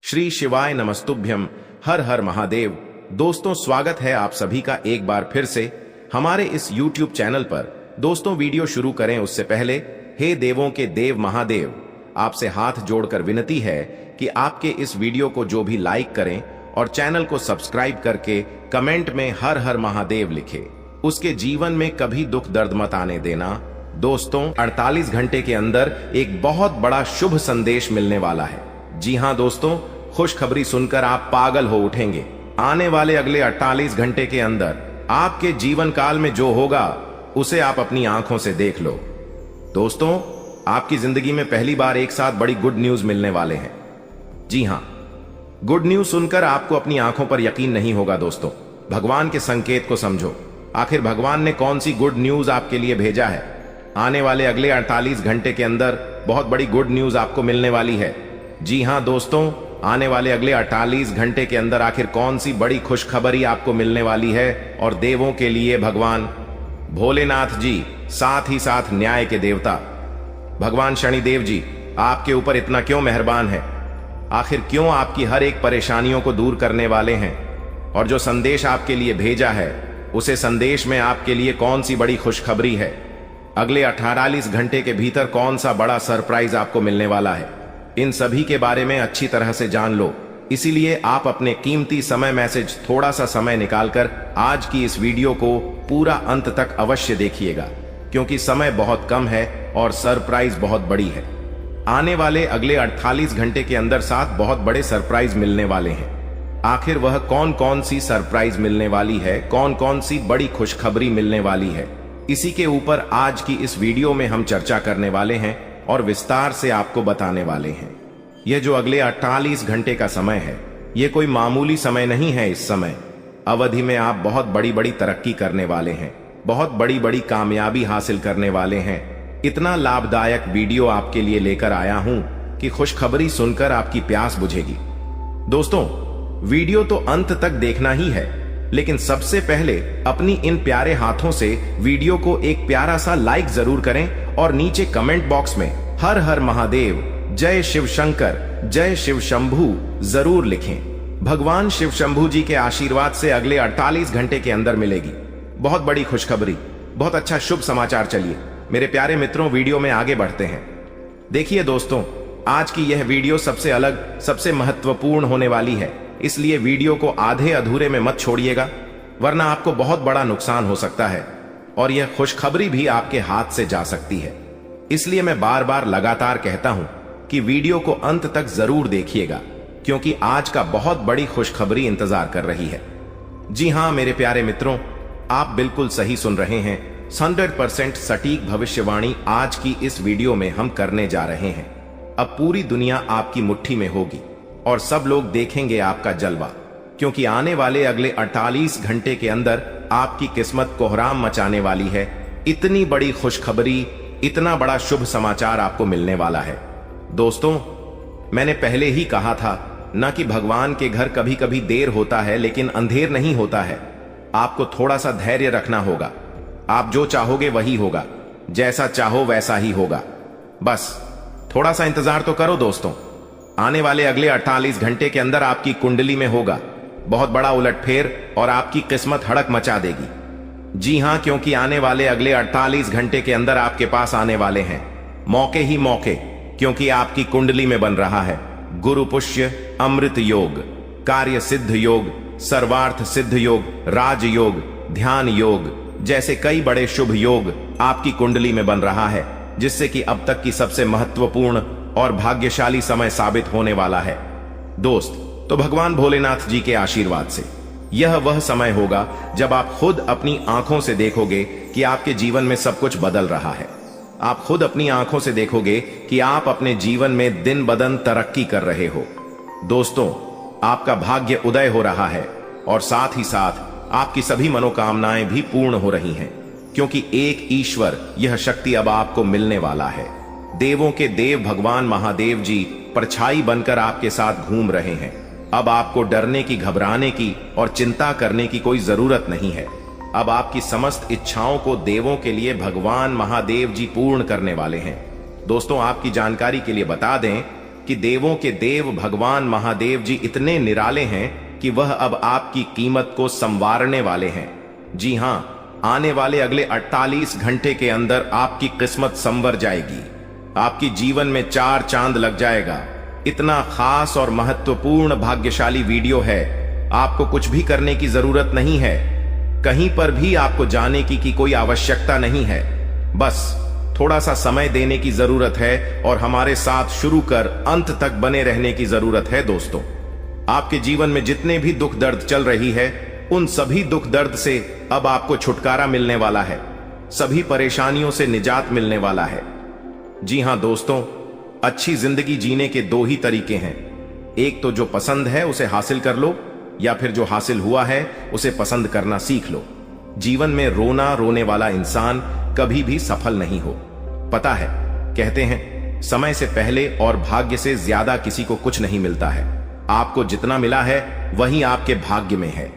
श्री शिवाय नमस्तुभ्यम। हर हर महादेव। दोस्तों, स्वागत है आप सभी का एक बार फिर से हमारे इस YouTube चैनल पर। दोस्तों, वीडियो शुरू करें उससे पहले हे देवों के देव महादेव, आपसे हाथ जोड़कर विनती है कि आपके इस वीडियो को जो भी लाइक करें और चैनल को सब्सक्राइब करके कमेंट में हर हर महादेव लिखे, उसके जीवन में कभी दुख दर्द मत आने देना। दोस्तों, 48 घंटे के अंदर एक बहुत बड़ा शुभ संदेश मिलने वाला है। जी हां दोस्तों, खुशखबरी सुनकर आप पागल हो उठेंगे। आने वाले अगले 48 घंटे के अंदर आपके जीवन काल में जो होगा उसे आप अपनी आंखों से देख लो। दोस्तों, आपकी जिंदगी में पहली बार एक साथ बड़ी गुड न्यूज मिलने वाले हैं। जी हां, गुड न्यूज सुनकर आपको अपनी आंखों पर यकीन नहीं होगा। दोस्तों, भगवान के संकेत को समझो। आखिर भगवान ने कौन सी गुड न्यूज आपके लिए भेजा है? आने वाले अगले 48 घंटे के अंदर बहुत बड़ी गुड न्यूज आपको मिलने वाली है। जी हां दोस्तों, आने वाले अगले 48 घंटे के अंदर आखिर कौन सी बड़ी खुशखबरी आपको मिलने वाली है? और देवों के लिए भगवान भोलेनाथ जी, साथ ही साथ न्याय के देवता भगवान शनिदेव जी आपके ऊपर इतना क्यों मेहरबान है? आखिर क्यों आपकी हर एक परेशानियों को दूर करने वाले हैं? और जो संदेश आपके लिए भेजा है, उसे संदेश में आपके लिए कौन सी बड़ी खुशखबरी है? अगले 48 घंटे के भीतर कौन सा बड़ा सरप्राइज आपको मिलने वाला है? इन सभी के बारे में अच्छी तरह से जान लो। इसीलिए आप अपने कीमती समय में से थोड़ा सा समय निकालकर आज की इस वीडियो को पूरा अंत तक अवश्य देखिएगा, क्योंकि समय बहुत कम है और सरप्राइज बहुत बड़ी है। आने वाले अगले 48 घंटे के अंदर 7 बहुत बड़े सरप्राइज मिलने वाले हैं। आखिर वह कौन कौन सी सरप्राइज मिलने वाली है, कौन कौन सी बड़ी खुशखबरी मिलने वाली है, इसी के ऊपर आज की इस वीडियो में हम चर्चा करने वाले हैं और विस्तार से आपको बताने वाले हैं। यह जो अगले 48 घंटे का समय है, यह कोई मामूली समय नहीं है। इस समय अवधि में आप बहुत बड़ी बड़ी तरक्की करने वाले हैं, बहुत बड़ी बड़ी कामयाबी हासिल करने वाले हैं। इतना लाभदायक वीडियो आपके लिए लेकर आया हूं कि खुशखबरी सुनकर आपकी प्यास बुझेगी। दोस्तों, वीडियो तो अंत तक देखना ही है, लेकिन सबसे पहले अपनी इन प्यारे हाथों से वीडियो को एक प्यारा सा लाइक जरूर करें और नीचे कमेंट बॉक्स में हर हर महादेव, जय शिव शंकर, जय शिव शंभू जरूर लिखें। भगवान शिव शंभू जी के आशीर्वाद से अगले 48 घंटे के अंदर मिलेगी बहुत बड़ी खुशखबरी, बहुत अच्छा शुभ समाचार। चलिए मेरे प्यारे मित्रों, वीडियो में आगे बढ़ते हैं। देखिए दोस्तों, आज की यह वीडियो सबसे अलग, सबसे महत्वपूर्ण होने वाली है, इसलिए वीडियो को आधे अधूरे में मत छोड़िएगा, वरना आपको बहुत बड़ा नुकसान हो सकता है और यह खुशखबरी भी आपके हाथ से जा सकती है। इसलिए मैं बार बार लगातार कहता हूं कि वीडियो को अंत तक जरूर देखिएगा, क्योंकि आज का बहुत बड़ी खुशखबरी इंतजार कर रही है। जी हां मेरे प्यारे मित्रों, आप बिल्कुल सही सुन रहे हैं। 100% सटीक भविष्यवाणी आज की इस वीडियो में हम करने जा रहे हैं। अब पूरी दुनिया आपकी मुट्ठी में होगी और सब लोग देखेंगे आपका जलवा, क्योंकि आने वाले अगले 48 घंटे के अंदर आपकी किस्मत कोहराम मचाने वाली है। इतनी बड़ी खुशखबरी, इतना बड़ा शुभ समाचार आपको मिलने वाला है। दोस्तों, मैंने पहले ही कहा था ना कि भगवान के घर कभी कभी देर होता है, लेकिन अंधेर नहीं होता है। आपको थोड़ा सा धैर्य रखना होगा। आप जो चाहोगे वही होगा, जैसा चाहो वैसा ही होगा। बस थोड़ा सा इंतजार तो करो दोस्तों। आने वाले अगले 48 घंटे के अंदर आपकी कुंडली में होगा बहुत बड़ा उलटफेर और आपकी किस्मत हड़क मचा देगी। जी हां, क्योंकि आने वाले अगले 48 घंटे के अंदर आपके पास आने वाले हैं मौके ही मौके, क्योंकि आपकी कुंडली में बन रहा है गुरु पुष्य अमृत योग, कार्य सिद्ध योग, सर्वार्थ सिद्ध योग, राज योग, ध्यान योग जैसे कई बड़े शुभ योग आपकी कुंडली में बन रहा है, जिससे कि अब तक की सबसे महत्वपूर्ण और भाग्यशाली समय साबित होने वाला है। दोस्त, तो भगवान भोलेनाथ जी के आशीर्वाद से यह वह समय होगा जब आप खुद अपनी आंखों से देखोगे कि आपके जीवन में सब कुछ बदल रहा है। आप खुद अपनी आंखों से देखोगे कि आप अपने जीवन में दिन ब दिन तरक्की कर रहे हो। दोस्तों, आपका भाग्य उदय हो रहा है और साथ ही साथ आपकी सभी मनोकामनाएं भी पूर्ण हो रही हैं, क्योंकि एक ईश्वर, यह शक्ति अब आपको मिलने वाला है। देवों के देव भगवान महादेव जी परछाई बनकर आपके साथ घूम रहे हैं। अब आपको डरने की, घबराने की और चिंता करने की कोई जरूरत नहीं है। अब आपकी समस्त इच्छाओं को देवों के लिए भगवान महादेव जी पूर्ण करने वाले हैं। दोस्तों, आपकी जानकारी के लिए बता दें कि देवों के देव भगवान महादेव जी इतने निराले हैं कि वह अब आपकी कीमत को संवारने वाले हैं। जी हां, आने वाले अगले 48 घंटे के अंदर आपकी किस्मत संवर जाएगी। आपकी जीवन में 4 चांद लग जाएगा। इतना खास और महत्वपूर्ण भाग्यशाली वीडियो है, आपको कुछ भी करने की जरूरत नहीं है। कहीं पर भी आपको जाने की कोई आवश्यकता नहीं है। बस थोड़ा सा समय देने की जरूरत है और हमारे साथ शुरू कर अंत तक बने रहने की जरूरत है। दोस्तों, आपके जीवन में जितने भी दुख दर्द चल रही है, उन सभी दुख दर्द से अब आपको छुटकारा मिलने वाला है। सभी परेशानियों से निजात मिलने वाला है। जी हां दोस्तों, अच्छी जिंदगी जीने के 2 ही तरीके हैं। एक तो जो पसंद है उसे हासिल कर लो, या फिर जो हासिल हुआ है उसे पसंद करना सीख लो। जीवन में रोने वाला इंसान कभी भी सफल नहीं हो। पता है, कहते हैं समय से पहले और भाग्य से ज्यादा किसी को कुछ नहीं मिलता है। आपको जितना मिला है वही आपके भाग्य में है,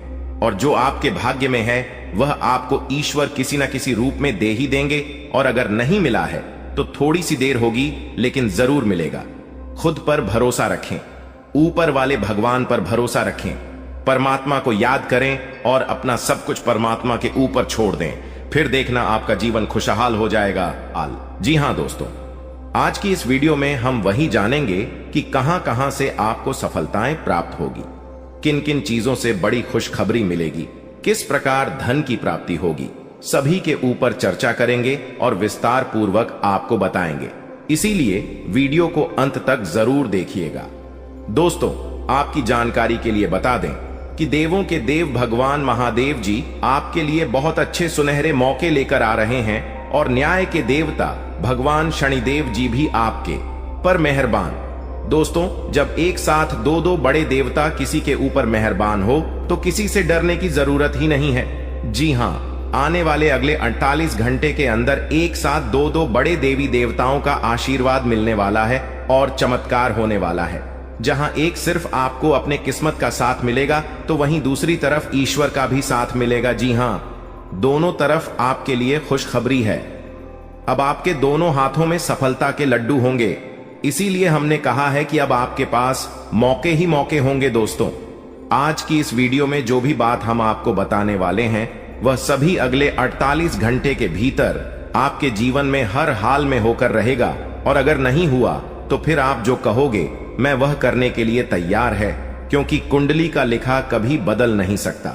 और जो आपके भाग्य में है वह आपको ईश्वर किसी न किसी रूप में दे ही देंगे। और अगर नहीं मिला है तो थोड़ी सी देर होगी, लेकिन जरूर मिलेगा। खुद पर भरोसा रखें, ऊपर वाले भगवान पर भरोसा रखें, परमात्मा को याद करें और अपना सब कुछ परमात्मा के ऊपर छोड़ दें। फिर देखना आपका जीवन खुशहाल हो जाएगा। जी हां दोस्तों, आज की इस वीडियो में हम वही जानेंगे कि कहां कहां से आपको सफलताएं प्राप्त होगी, किन किन चीजों से बड़ी खुशखबरी मिलेगी, किस प्रकार धन की प्राप्ति होगी, सभी के ऊपर चर्चा करेंगे और विस्तार पूर्वक आपको बताएंगे। इसीलिए वीडियो को अंत तक जरूर देखिएगा। दोस्तों, आपकी जानकारी के लिए बता दें कि देवों के देव भगवान महादेव जी आपके लिए बहुत अच्छे सुनहरे मौके लेकर आ रहे हैं, और न्याय के देवता भगवान शनिदेव जी भी आपके पर मेहरबान। दोस्तों, जब एक साथ 2 बड़े देवता किसी के ऊपर मेहरबान हो तो किसी से डरने की जरूरत ही नहीं है। जी हां, आने वाले अगले 48 घंटे के अंदर एक साथ 2 बड़े देवी देवताओं का आशीर्वाद मिलने वाला है और चमत्कार होने वाला है। जहां एक सिर्फ आपको अपने किस्मत का साथ मिलेगा, तो वहीं दूसरी तरफ ईश्वर का भी साथ मिलेगा। जी हां, दोनों तरफ आपके लिए खुशखबरी है। अब आपके दोनों हाथों में सफलता के लड्डू होंगे। इसीलिए हमने कहा है कि अब आपके पास मौके ही मौके होंगे। दोस्तों, आज की इस वीडियो में जो भी बात हम आपको बताने वाले हैं, वह सभी अगले 48 घंटे के भीतर आपके जीवन में हर हाल में होकर रहेगा। और अगर नहीं हुआ तो फिर आप जो कहोगे मैं वह करने के लिए तैयार है, क्योंकि कुंडली का लिखा कभी बदल नहीं सकता।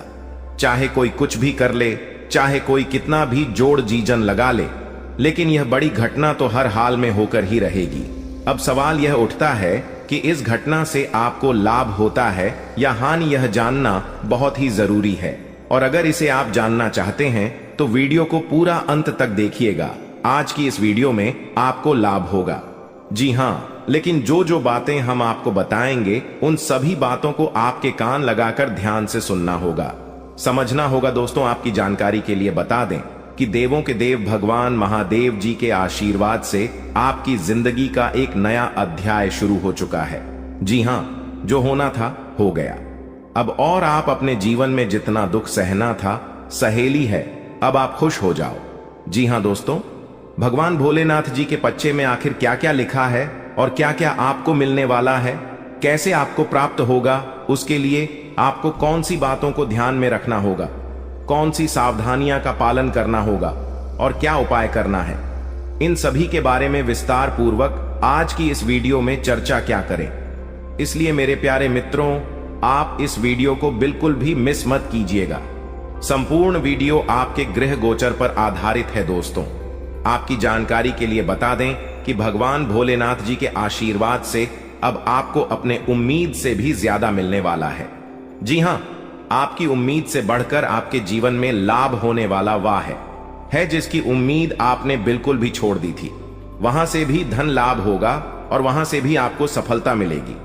चाहे कोई कुछ भी कर ले, चाहे कोई कितना भी जोड़ जीजन लगा ले, लेकिन यह बड़ी घटना तो हर हाल में होकर ही रहेगी। अब सवाल यह उठता है कि इस घटना से आपको लाभ होता है या हानि, यह जानना बहुत ही जरूरी है। और अगर इसे आप जानना चाहते हैं तो वीडियो को पूरा अंत तक देखिएगा। आज की इस वीडियो में आपको लाभ होगा। जी हां, लेकिन जो बातें हम आपको बताएंगे, उन सभी बातों को आपके कान लगाकर ध्यान से सुनना होगा, समझना होगा। दोस्तों, आपकी जानकारी के लिए बता दें कि देवों के देव भगवान महादेव जी के आशीर्वाद से आपकी जिंदगी का एक नया अध्याय शुरू हो चुका है। जी हां, जो होना था हो गया। अब और आप अपने जीवन में जितना दुख सहना था, सहेली है। अब आप खुश हो जाओ। जी हां दोस्तों, भगवान भोलेनाथ जी के पच्चे में आखिर क्या क्या लिखा है और क्या क्या आपको मिलने वाला है, कैसे आपको प्राप्त होगा, उसके लिए आपको कौन सी बातों को ध्यान में रखना होगा, कौन सी सावधानियां का पालन करना होगा और क्या उपाय करना है, इन सभी के बारे में विस्तार पूर्वक आज की इस वीडियो में चर्चा क्या करें। इसलिए मेरे प्यारे मित्रों, आप इस वीडियो को बिल्कुल भी मिस मत कीजिएगा। संपूर्ण वीडियो आपके गृह गोचर पर आधारित है। दोस्तों, आपकी जानकारी के लिए बता दें कि भगवान भोलेनाथ जी के आशीर्वाद से अब आपको अपने उम्मीद से भी ज्यादा मिलने वाला है। जी हां, आपकी उम्मीद से बढ़कर आपके जीवन में लाभ होने वाला वह है जिसकी उम्मीद आपने बिल्कुल भी छोड़ दी थी। वहां से भी धन लाभ होगा और वहां से भी आपको सफलता मिलेगी,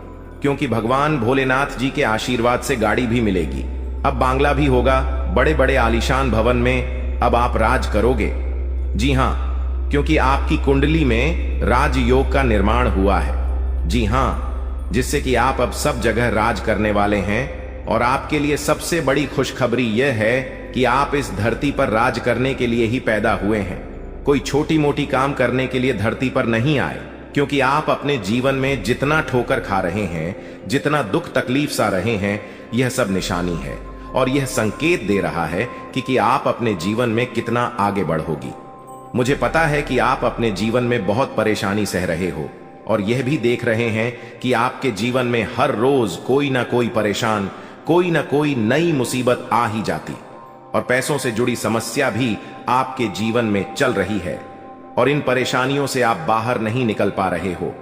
क्योंकि भगवान भोलेनाथ जी के आशीर्वाद से गाड़ी भी मिलेगी। अब बांग्ला भी होगा, बड़े बड़े आलीशान भवन में अब आप राज करोगे। जी हां, क्योंकि आपकी कुंडली में राजयोग का निर्माण हुआ है। जी हां, जिससे कि आप अब सब जगह राज करने वाले हैं। और आपके लिए सबसे बड़ी खुशखबरी यह है कि आप इस धरती पर राज करने के लिए ही पैदा हुए हैं। कोई छोटी मोटी काम करने के लिए धरती पर नहीं आए। क्योंकि आप अपने जीवन में जितना ठोकर खा रहे हैं, जितना दुख तकलीफ सा रहे हैं, यह सब निशानी है और यह संकेत दे रहा है कि आप अपने जीवन में कितना आगे बढ़ोगी। मुझे पता है कि आप अपने जीवन में बहुत परेशानी सह रहे हो और यह भी देख रहे हैं कि आपके जीवन में हर रोज कोई ना कोई परेशान, कोई ना कोई नई मुसीबत आ ही जाती और पैसों से जुड़ी समस्या भी आपके जीवन में चल रही है और इन परेशानियों से आप बाहर नहीं निकल पा रहे हो।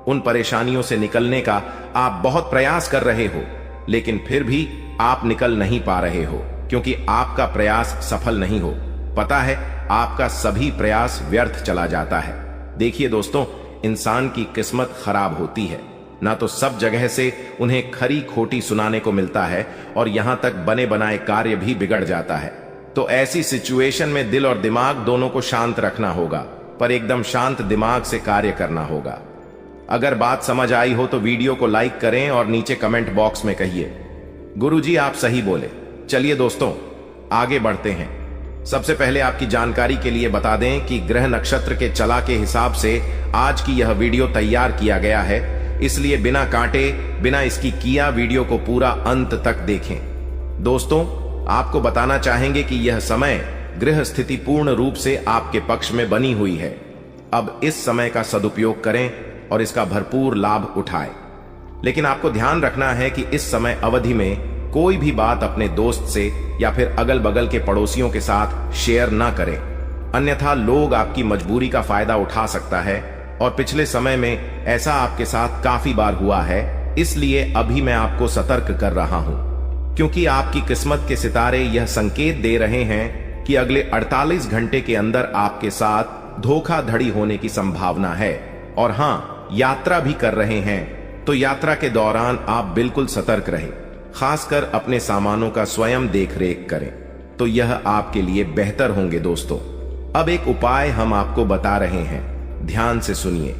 उन परेशानियों से निकलने का आप बहुत प्रयास कर रहे हो, लेकिन फिर भी आप निकल नहीं पा रहे हो क्योंकि आपका प्रयास सफल नहीं हो। पता है, आपका सभी प्रयास व्यर्थ चला जाता है। देखिए दोस्तों, इंसान की किस्मत खराब होती है, ना तो सब जगह से उन्हें खरी खोटी सुनाने को मिलता है और यहां तक बने बनाए कार्य भी बिगड़ जाता है। तो ऐसी सिचुएशन में दिल और दिमाग दोनों को शांत रखना होगा, पर एकदम शांत दिमाग से कार्य करना होगा। अगर बात समझ आई हो तो वीडियो को लाइक करें और नीचे कमेंट बॉक्स में कहिए, गुरुजी आप सही बोले। चलिए दोस्तों, आगे बढ़ते हैं। सबसे पहले आपकी जानकारी के लिए बता दें कि ग्रह नक्षत्र के चला के हिसाब से आज की यह वीडियो तैयार किया गया है, इसलिए बिना काटे, बिना इसकी किया वीडियो को पूरा अंत तक देखें। दोस्तों, आपको बताना चाहेंगे कि यह समय ग्रह स्थिति पूर्ण रूप से आपके पक्ष में बनी हुई है। अब इस समय का सदुपयोग करें और इसका भरपूर लाभ उठाएं। लेकिन आपको ध्यान रखना है कि इस समय अवधि में कोई भी बात अपने दोस्त से या फिर अगल बगल के पड़ोसियों के साथ शेयर ना करें, अन्यथा लोग आपकी मजबूरी का फायदा उठा सकता है और पिछले समय में ऐसा आपके साथ काफी बार हुआ है। इसलिए अभी मैं आपको सतर्क कर रहा हूं, क्योंकि आपकी किस्मत के सितारे यह संकेत दे रहे हैं कि अगले 48 घंटे के अंदर आपके साथ धोखाधड़ी होने की संभावना है। और हां, यात्रा भी कर रहे हैं, तो यात्रा के दौरान आप बिल्कुल सतर्क रहें, खासकर अपने सामानों का स्वयं देखरेख करें, तो यह आपके लिए बेहतर होंगे। दोस्तों, अब एक उपाय हम आपको बता रहे हैं, ध्यान से सुनिए।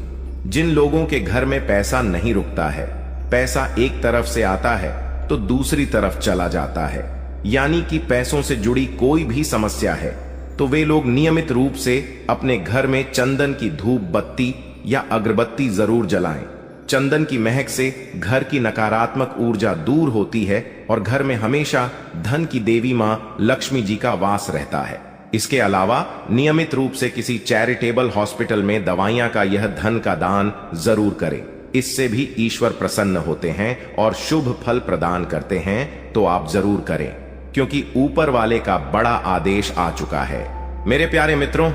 जिन लोगों के घर में पैसा नहीं रुकता है, पैसा एक तरफ से आता है तो दूसरी तरफ चला जाता है, यानी कि पैसों से जुड़ी कोई भी समस्या है, तो वे लोग नियमित रूप से अपने घर में चंदन की धूप बत्ती या अगरबत्ती जरूर जलाएं। चंदन की महक से घर की नकारात्मक ऊर्जा दूर होती है और घर में हमेशा धन की देवी मां लक्ष्मी जी का वास रहता है। इसके अलावा नियमित रूप से किसी चैरिटेबल हॉस्पिटल में दवाइयां का यह धन का दान जरूर करें। इससे भी ईश्वर प्रसन्न होते हैं और शुभ फल प्रदान करते हैं, तो आप जरूर करें, क्योंकि ऊपर वाले का बड़ा आदेश आ चुका है। मेरे प्यारे मित्रों,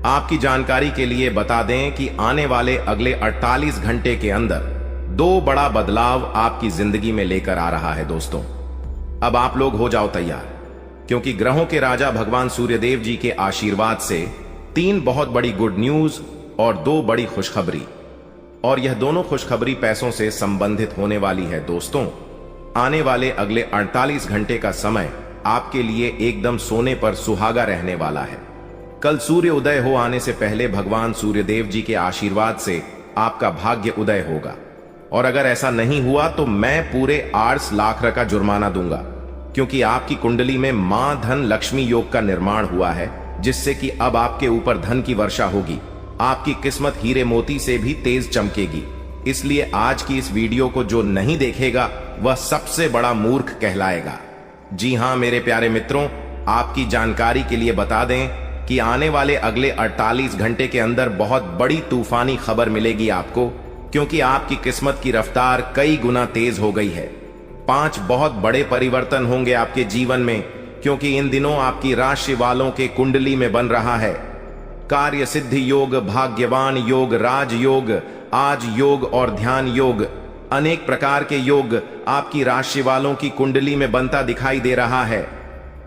आपकी जानकारी के लिए बता दें कि आने वाले अगले 48 घंटे के अंदर 2 बड़ा बदलाव आपकी जिंदगी में लेकर आ रहा है। दोस्तों, अब आप लोग हो जाओ तैयार, क्योंकि ग्रहों के राजा भगवान सूर्यदेव जी के आशीर्वाद से 3 बहुत बड़ी गुड न्यूज और 2 बड़ी खुशखबरी, और यह दोनों खुशखबरी पैसों से संबंधित होने वाली है। दोस्तों, आने वाले अगले 48 घंटे का समय आपके लिए एकदम सोने पर सुहागा रहने वाला है। कल सूर्य उदय हो आने से पहले भगवान सूर्यदेव जी के आशीर्वाद से आपका भाग्य उदय होगा, और अगर ऐसा नहीं हुआ तो मैं पूरे 8 लाख का जुर्माना दूंगा, क्योंकि आपकी कुंडली में मां धन लक्ष्मी योग का निर्माण हुआ है, जिससे कि अब आपके ऊपर धन की वर्षा होगी। आपकी किस्मत हीरे मोती से भी तेज चमकेगी। इसलिए आज की इस वीडियो को जो नहीं देखेगा वह सबसे बड़ा मूर्ख कहलाएगा। जी हां मेरे प्यारे मित्रों, आपकी जानकारी के लिए बता दें कि आने वाले अगले 48 घंटे के अंदर बहुत बड़ी तूफानी खबर मिलेगी आपको, क्योंकि आपकी किस्मत की रफ्तार कई गुना तेज हो गई है। 5 बहुत बड़े परिवर्तन होंगे आपके जीवन में, क्योंकि इन दिनों आपकी राशि वालों के कुंडली में बन रहा है कार्य सिद्धि योग, भाग्यवान योग, राज योग, आज योग और ध्यान योग। अनेक प्रकार के योग आपकी राशि वालों की कुंडली में बनता दिखाई दे रहा है,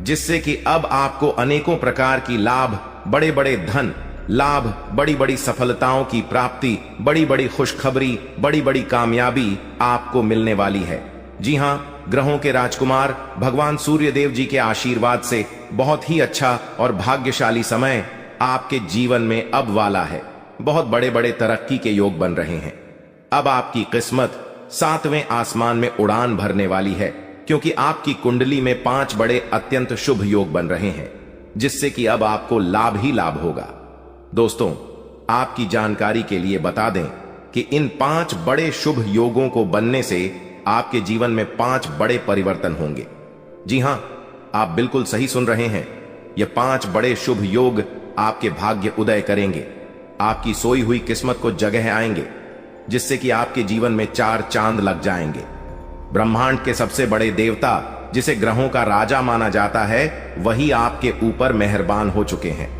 जिससे कि अब आपको अनेकों प्रकार की लाभ, बड़े बड़े धन लाभ, बड़ी बड़ी सफलताओं की प्राप्ति, बड़ी बड़ी खुशखबरी, बड़ी बड़ी कामयाबी आपको मिलने वाली है। जी हां, ग्रहों के राजकुमार भगवान सूर्यदेव जी के आशीर्वाद से बहुत ही अच्छा और भाग्यशाली समय आपके जीवन में अब वाला है। बहुत बड़े बड़े तरक्की के योग बन रहे हैं। अब आपकी किस्मत 7वें आसमान में उड़ान भरने वाली है, क्योंकि आपकी कुंडली में 5 बड़े अत्यंत शुभ योग बन रहे हैं, जिससे कि अब आपको लाभ ही लाभ होगा। दोस्तों, आपकी जानकारी के लिए बता दें कि इन 5 बड़े शुभ योगों को बनने से आपके जीवन में 5 बड़े परिवर्तन होंगे। जी हां, आप बिल्कुल सही सुन रहे हैं। ये 5 बड़े शुभ योग आपके भाग्य उदय करेंगे, आपकी सोई हुई किस्मत को जगह आएंगे, जिससे कि आपके जीवन में 4 चांद लग जाएंगे। ब्रह्मांड के सबसे बड़े देवता, जिसे ग्रहों का राजा माना जाता है, वही आपके ऊपर मेहरबान हो चुके हैं।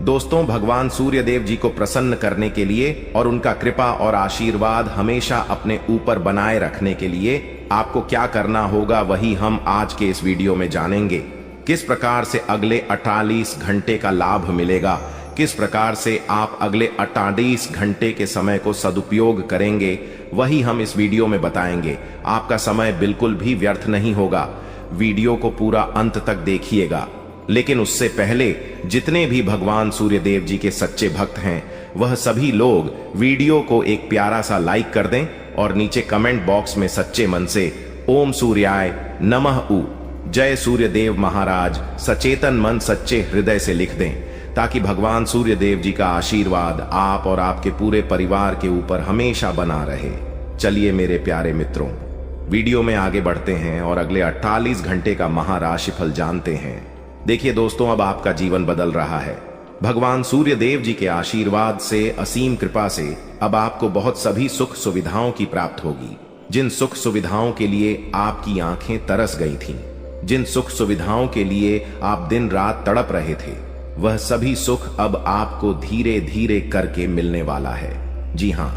दोस्तों, भगवान सूर्य देव जी को प्रसन्न करने के लिए और उनका कृपा और आशीर्वाद हमेशा अपने ऊपर बनाए रखने के लिए आपको क्या करना होगा, वही हम आज के इस वीडियो में जानेंगे। किस प्रकार से अगले 48 घंटे का लाभ मिलेगा, किस प्रकार से आप अगले 48 घंटे के समय को सदुपयोग करेंगे, वही हम इस वीडियो में बताएंगे। आपका समय बिल्कुल भी व्यर्थ नहीं होगा। वीडियो को पूरा अंत तक देखिएगा। लेकिन उससे पहले जितने भी भगवान सूर्य देव जी के सच्चे भक्त हैं, वह सभी लोग वीडियो को एक प्यारा सा लाइक कर दें और नीचे कमेंट बॉक्स में सच्चे मन से ओम सूर्याय नमः उ, जय सूर्य देव महाराज, सचेतन मन सच्चे हृदय से लिख दें, ताकि भगवान सूर्य देव जी का आशीर्वाद आप और आपके पूरे परिवार के ऊपर हमेशा बना रहे। चलिए मेरे प्यारे मित्रों, वीडियो में आगे बढ़ते हैं और अगले 48 घंटे का महाराशिफल जानते हैं। देखिए दोस्तों, अब आपका जीवन बदल रहा है। भगवान सूर्य देव जी के आशीर्वाद से, असीम कृपा से अब आपको बहुत सभी सुख सुविधाओं की प्राप्त होगी। जिन सुख सुविधाओं के लिए आपकी आंखें तरस गई थीं, जिन सुख सुविधाओं के लिए आप दिन रात तड़प रहे थे, वह सभी सुख अब आपको धीरे धीरे करके मिलने वाला है। जी हां,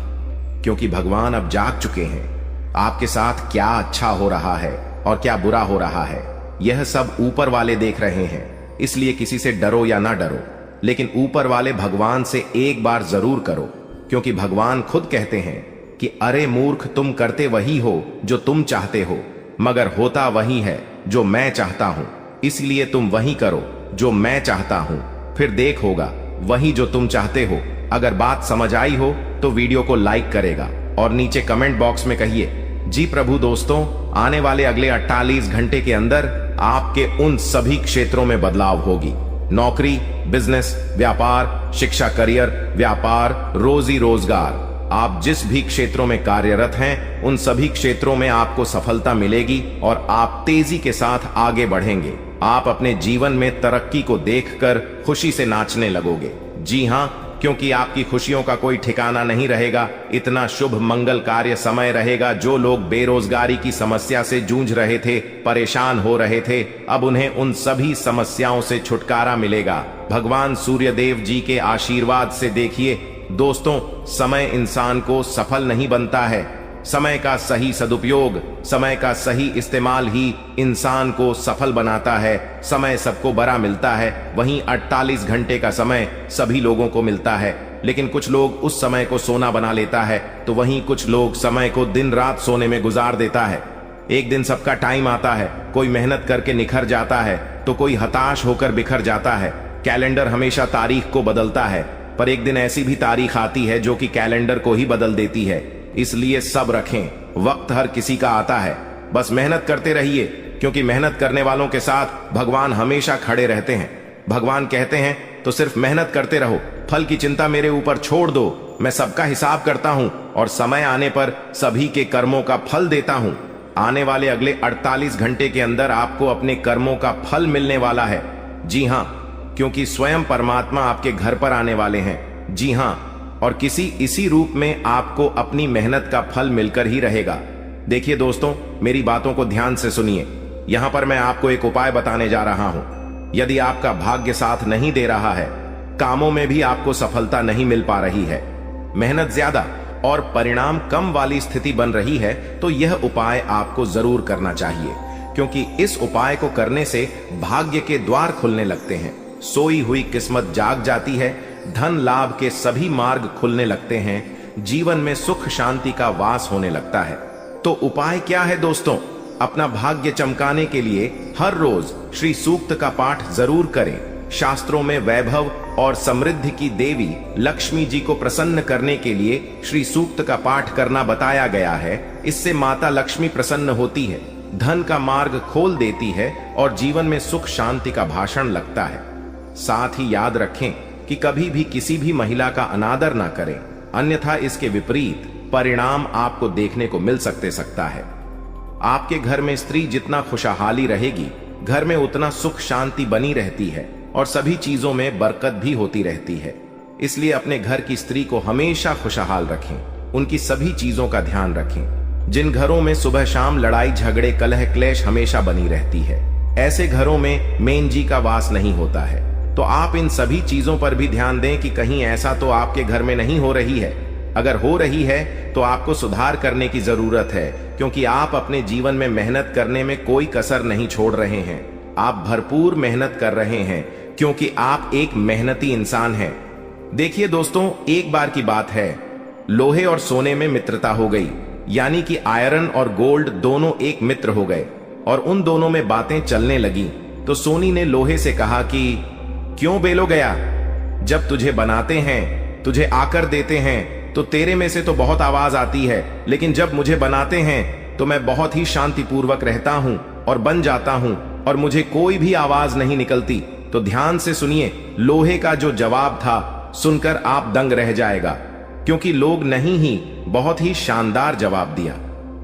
क्योंकि भगवान अब जाग चुके हैं। आपके साथ क्या अच्छा हो रहा है और क्या बुरा हो रहा है, यह सब ऊपर वाले देख रहे हैं। इसलिए किसी से डरो या ना डरो, लेकिन ऊपर वाले भगवान से एक बार जरूर करो, क्योंकि भगवान खुद कहते हैं कि अरे मूर्ख, तुम करते वही हो जो तुम चाहते हो, मगर होता वही है जो मैं चाहता हूं। इसलिए तुम वही करो जो मैं चाहता हूं, फिर देख होगा वही जो तुम चाहते हो। अगर बात समझ आई हो तो वीडियो को लाइक करेगा और नीचे कमेंट बॉक्स में कहिए जी प्रभु। दोस्तों, आने वाले अगले 48 घंटे के अंदर आपके उन सभी क्षेत्रों में बदलाव होगी। नौकरी, बिजनेस, व्यापार, शिक्षा, करियर, व्यापार, रोजी रोजगार, आप जिस भी क्षेत्रों में कार्यरत हैं, उन सभी क्षेत्रों में आपको सफलता मिलेगी और आप तेजी के साथ आगे बढ़ेंगे। आप अपने जीवन में तरक्की को देखकर खुशी से नाचने लगोगे। जी हां, क्योंकि आपकी खुशियों का कोई ठिकाना नहीं रहेगा। इतना शुभ मंगल कार्य समय रहेगा। जो लोग बेरोजगारी की समस्या से जूझ रहे थे, परेशान हो रहे थे, अब उन्हें उन सभी समस्याओं से छुटकारा मिलेगा भगवान सूर्य देव जी के आशीर्वाद से। देखिए दोस्तों, समय इंसान को सफल नहीं बनता है, समय का सही सदुपयोग, समय का सही इस्तेमाल ही इंसान को सफल बनाता है। समय सबको बड़ा मिलता है, वहीं 48 घंटे का समय सभी लोगों को मिलता है, लेकिन कुछ लोग उस समय को सोना बना लेता है, तो वहीं कुछ लोग समय को दिन रात सोने में गुजार देता है। एक दिन सबका टाइम आता है, कोई मेहनत करके निखर जाता है तो कोई हताश होकर बिखर जाता है। कैलेंडर हमेशा तारीख को बदलता है, पर एक दिन ऐसी भी तारीख आती है जो कि कैलेंडर को ही बदल देती है। इसलिए सब रखें, वक्त हर किसी का आता है, बस मेहनत करते रहिए, क्योंकि मेहनत करने वालों के साथ भगवान हमेशा खड़े रहते हैं। भगवान कहते हैं तो सिर्फ मेहनत करते रहो, फल की चिंता मेरे ऊपर छोड़ दो, मैं सबका हिसाब करता हूं और समय आने पर सभी के कर्मों का फल देता हूं। आने वाले अगले 48 घंटे के अंदर आपको अपने कर्मों का फल मिलने वाला है। जी हां, क्योंकि स्वयं परमात्मा आपके घर पर आने वाले हैं। जी हां, और इसी रूप में आपको अपनी मेहनत का फल मिलकर ही रहेगा। देखिए दोस्तों, मेरी बातों को ध्यान से सुनिए। यहां पर मैं आपको एक उपाय बताने जा रहा हूं। यदि आपका भाग्य साथ नहीं दे रहा है, कामों में भी आपको सफलता नहीं मिल पा रही है, मेहनत ज्यादा और परिणाम कम वाली स्थिति बन रही है, तो यह उपाय आपको जरूर करना चाहिए, क्योंकि इस उपाय को करने से भाग्य के द्वार खुलने लगते हैं, सोई हुई किस्मत जाग जाती है, धन लाभ के सभी मार्ग खुलने लगते हैं, जीवन में सुख शांति का वास होने लगता है। तो उपाय क्या है दोस्तों? अपना भाग्य चमकाने के लिए हर रोज श्री सूक्त का पाठ जरूर करें। शास्त्रों में वैभव और समृद्धि की देवी लक्ष्मी जी को प्रसन्न करने के लिए श्री सूक्त का पाठ करना बताया गया है। इससे माता लक्ष्मी प्रसन्न होती है, धन का मार्ग खोल देती है और जीवन में सुख शांति का भाषण लगता है। साथ ही याद रखें कि कि कभी भी किसी भी महिला का अनादर ना करें, अन्यथा इसके विपरीत परिणाम आपको देखने को मिल सकता है। आपके घर में स्त्री जितना खुशहाली रहेगी, घर में उतना सुख शांति बनी रहती है और सभी चीजों में बरकत भी होती रहती है। इसलिए अपने घर की स्त्री को हमेशा खुशहाल रखें, उनकी सभी चीजों का ध्यान रखें। जिन घरों में सुबह शाम लड़ाई झगड़े कलह क्लेश हमेशा बनी रहती है, ऐसे घरों में मेन जी का वास नहीं होता है। तो आप इन सभी चीजों पर भी ध्यान दें कि कहीं ऐसा तो आपके घर में नहीं हो रही है। अगर हो रही है तो आपको सुधार करने की जरूरत है, क्योंकि आप अपने जीवन में मेहनत करने में कोई कसर नहीं छोड़ रहे हैं। आप भरपूर मेहनत कर रहे हैं, क्योंकि आप एक मेहनती इंसान हैं। देखिए दोस्तों, एक बार की बात है, लोहे और सोने में मित्रता हो गई, यानी कि आयरन और गोल्ड दोनों एक मित्र हो गए और उन दोनों में बातें चलने लगी। तो सोनी ने लोहे से कहा कि क्यों बेलो गया, जब तुझे बनाते हैं, तुझे आकर देते हैं तो तेरे में से तो बहुत आवाज आती है, लेकिन जब मुझे बनाते हैं तो मैं बहुत ही शांतिपूर्वक रहता हूं और बन जाता हूं और मुझे कोई भी आवाज नहीं निकलती। तो ध्यान से सुनिए, लोहे का जो जवाब था सुनकर आप दंग रह जाएगा, क्योंकि लोग नहीं ही बहुत ही शानदार जवाब दिया।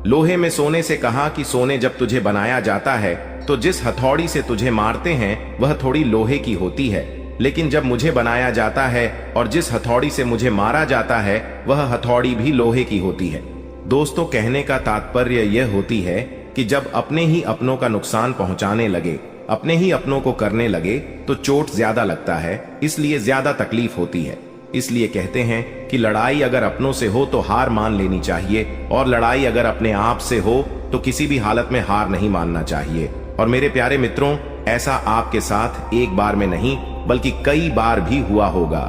लोहे में सोने से कहा कि सोने, जब तुझे बनाया जाता है तो जिस हथौड़ी से तुझे मारते हैं वह थोड़ी लोहे की होती है, लेकिन जब मुझे बनाया जाता है और जिस हथौड़ी से मुझे मारा जाता है वह हथौड़ी भी लोहे की होती है। दोस्तों, कहने का तात्पर्य यह होती है कि जब अपने ही अपनों का नुकसान पहुंचाने लगे, अपने ही अपनों को करने लगे तो चोट ज्यादा लगता है, इसलिए ज्यादा तकलीफ होती है। इसलिए कहते हैं कि लड़ाई अगर अपनों से हो तो हार मान लेनी चाहिए, और लड़ाई अगर अपने आप से हो तो किसी भी हालत में हार नहीं मानना चाहिए। और मेरे प्यारे मित्रों, ऐसा आपके साथ एक बार में नहीं बल्कि कई बार भी हुआ होगा,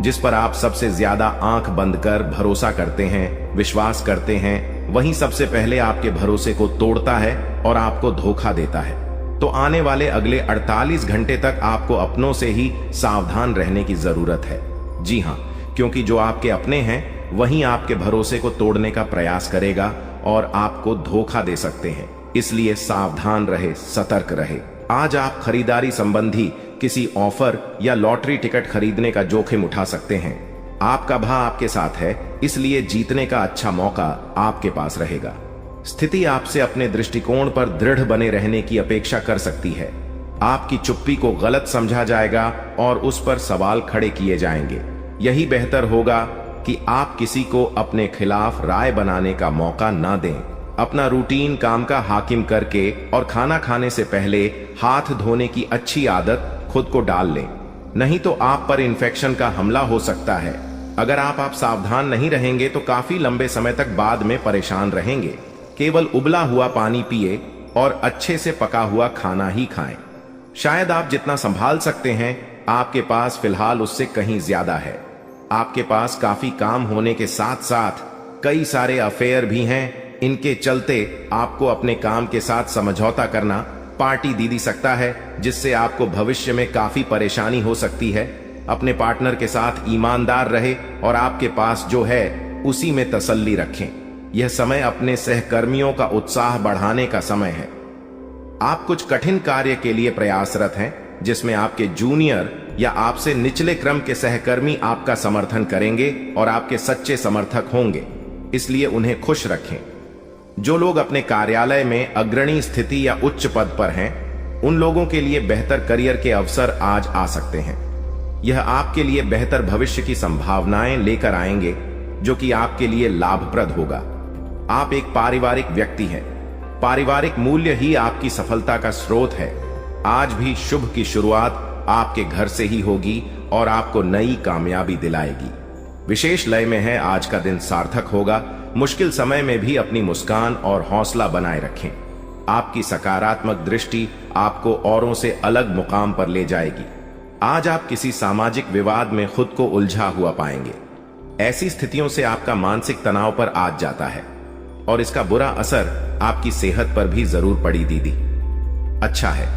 जिस पर आप सबसे ज्यादा आंख बंद कर भरोसा करते हैं, विश्वास करते हैं, वही सबसे पहले आपके भरोसे को तोड़ता है और आपको धोखा देता है। तो आने वाले अगले 48 घंटे तक आपको अपनों से ही सावधान रहने की जरूरत है। जी हाँ, क्योंकि जो आपके अपने हैं वही आपके भरोसे को तोड़ने का प्रयास करेगा और आपको धोखा दे सकते हैं। इसलिए सावधान रहे, सतर्क रहे। आज आप खरीदारी संबंधी किसी ऑफर या लॉटरी टिकट खरीदने का जोखिम उठा सकते हैं। आपका भाव आपके साथ है, इसलिए जीतने का अच्छा मौका आपके पास रहेगा। स्थिति आपसे अपने दृष्टिकोण पर दृढ़ बने रहने की अपेक्षा कर सकती है। आपकी चुप्पी को गलत समझा जाएगा और उस पर सवाल खड़े किए जाएंगे। यही बेहतर होगा कि आप किसी को अपने खिलाफ राय बनाने का मौका ना दें। अपना रूटीन काम का हाकिम करके और खाना खाने से पहले हाथ धोने की अच्छी आदत खुद को डाल लें, नहीं तो आप पर इन्फेक्शन का हमला हो सकता है। अगर आप सावधान नहीं रहेंगे तो काफी लंबे समय तक बाद में परेशान रहेंगे। केवल उबला हुआ पानी पिए और अच्छे से पका हुआ खाना ही खाएं। शायद आप जितना संभाल सकते हैं आपके पास फिलहाल उससे कहीं ज्यादा है। आपके पास काफी काम होने के साथ साथ कई सारे अफेयर भी हैं। इनके चलते आपको अपने काम के साथ समझौता करना पार्टी दे सकता है, जिससे आपको भविष्य में काफी परेशानी हो सकती है। अपने पार्टनर के साथ ईमानदार रहे और आपके पास जो है उसी में तसल्ली रखें। यह समय अपने सहकर्मियों का उत्साह बढ़ाने का समय है। आप कुछ कठिन कार्य के लिए प्रयासरत हैं, जिसमें आपके जूनियर या आपसे निचले क्रम के सहकर्मी आपका समर्थन करेंगे और आपके सच्चे समर्थक होंगे, इसलिए उन्हें खुश रखें। जो लोग अपने कार्यालय में अग्रणी स्थिति या उच्च पद पर हैं, उन लोगों के लिए बेहतर करियर के अवसर आज आ सकते हैं। यह आपके लिए बेहतर भविष्य की संभावनाएं लेकर आएंगे, जो कि आपके लिए लाभप्रद होगा। आप एक पारिवारिक व्यक्ति हैं। पारिवारिक मूल्य ही आपकी सफलता का स्रोत है। आज भी शुभ की शुरुआत आपके घर से ही होगी और आपको नई कामयाबी दिलाएगी। विशेष लय में है, आज का दिन सार्थक होगा। मुश्किल समय में भी अपनी मुस्कान और हौसला बनाए रखें। आपकी सकारात्मक दृष्टि आपको औरों से अलग मुकाम पर ले जाएगी। आज आप किसी सामाजिक विवाद में खुद को उलझा हुआ पाएंगे। ऐसी स्थितियों से आपका मानसिक तनाव पर आ जाता है और इसका बुरा असर आपकी सेहत पर भी जरूर पड़ी दीदी। अच्छा है,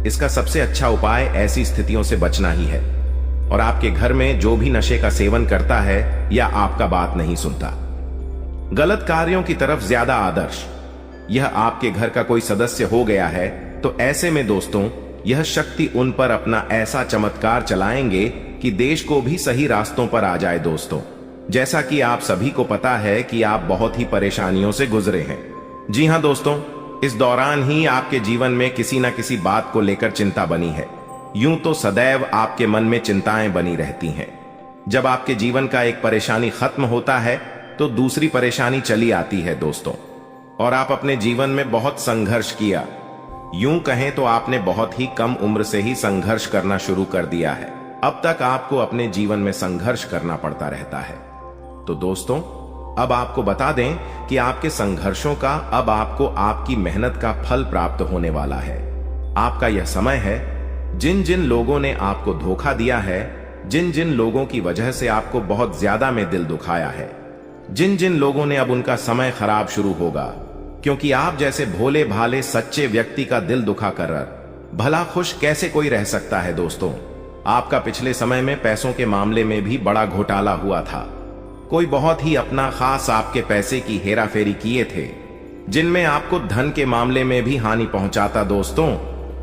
इसका सबसे अच्छा उपाय ऐसी स्थितियों से बचना ही है। और आपके घर में जो भी नशे का सेवन करता है या आपका बात नहीं सुनता, गलत कार्यों की तरफ ज्यादा आदर्श, यह आपके घर का कोई सदस्य हो गया है, तो ऐसे में दोस्तों यह शक्ति उन पर अपना ऐसा चमत्कार चलाएंगे कि देश को भी सही रास्तों पर आ जाए। दोस्तों, जैसा कि आप सभी को पता है कि आप बहुत ही परेशानियों से गुजरे हैं। जी हां दोस्तों, इस दौरान ही आपके जीवन में किसी न किसी बात को लेकर चिंता बनी है। यूं तो सदैव आपके मन में चिंताएं बनी रहती हैं। जब आपके जीवन का एक परेशानी खत्म होता है तो दूसरी परेशानी चली आती है दोस्तों, और आप अपने जीवन में बहुत संघर्ष किया। यूं कहें तो आपने बहुत ही कम उम्र से ही संघर्ष करना शुरू कर दिया है। अब तक आपको अपने जीवन में संघर्ष करना पड़ता रहता है। तो दोस्तों, अब आपको बता दें कि आपके संघर्षों का अब आपको आपकी मेहनत का फल प्राप्त होने वाला है। आपका यह समय है। जिन जिन लोगों ने आपको धोखा दिया है, जिन जिन लोगों की वजह से आपको बहुत ज्यादा में दिल दुखाया है, जिन जिन लोगों ने, अब उनका समय खराब शुरू होगा, क्योंकि आप जैसे भोले भाले सच्चे व्यक्ति का दिल दुखा कर भला खुश कैसे कोई रह सकता है। दोस्तों, आपका पिछले समय में पैसों के मामले में भी बड़ा घोटाला हुआ था। कोई बहुत ही अपना खास आपके पैसे की हेराफेरी किए थे, जिनमें आपको धन के मामले में भी हानि पहुंचाता। दोस्तों,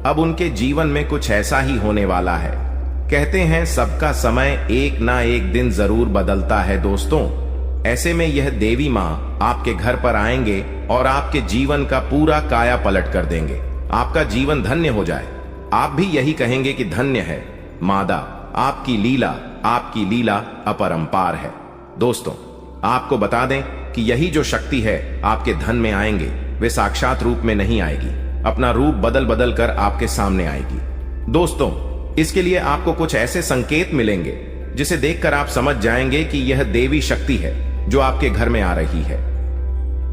अब उनके जीवन में कुछ ऐसा ही होने वाला है। कहते हैं सबका समय एक ना एक दिन जरूर बदलता है। दोस्तों, ऐसे में यह देवी मां आपके घर पर आएंगे और आपके जीवन का पूरा काया पलट कर देंगे। आपका जीवन धन्य हो जाए। आप भी यही कहेंगे कि धन्य है मादा, आपकी लीला अपरंपार है। दोस्तों, आपको बता दें कि यही जो शक्ति है आपके धन में आएंगे, वे साक्षात रूप में नहीं आएगी, अपना रूप बदल बदल कर आपके सामने आएगी। दोस्तों, इसके लिए आपको कुछ ऐसे संकेत मिलेंगे जिसे देखकर आप समझ जाएंगे कि यह देवी शक्ति है जो आपके घर में आ रही है।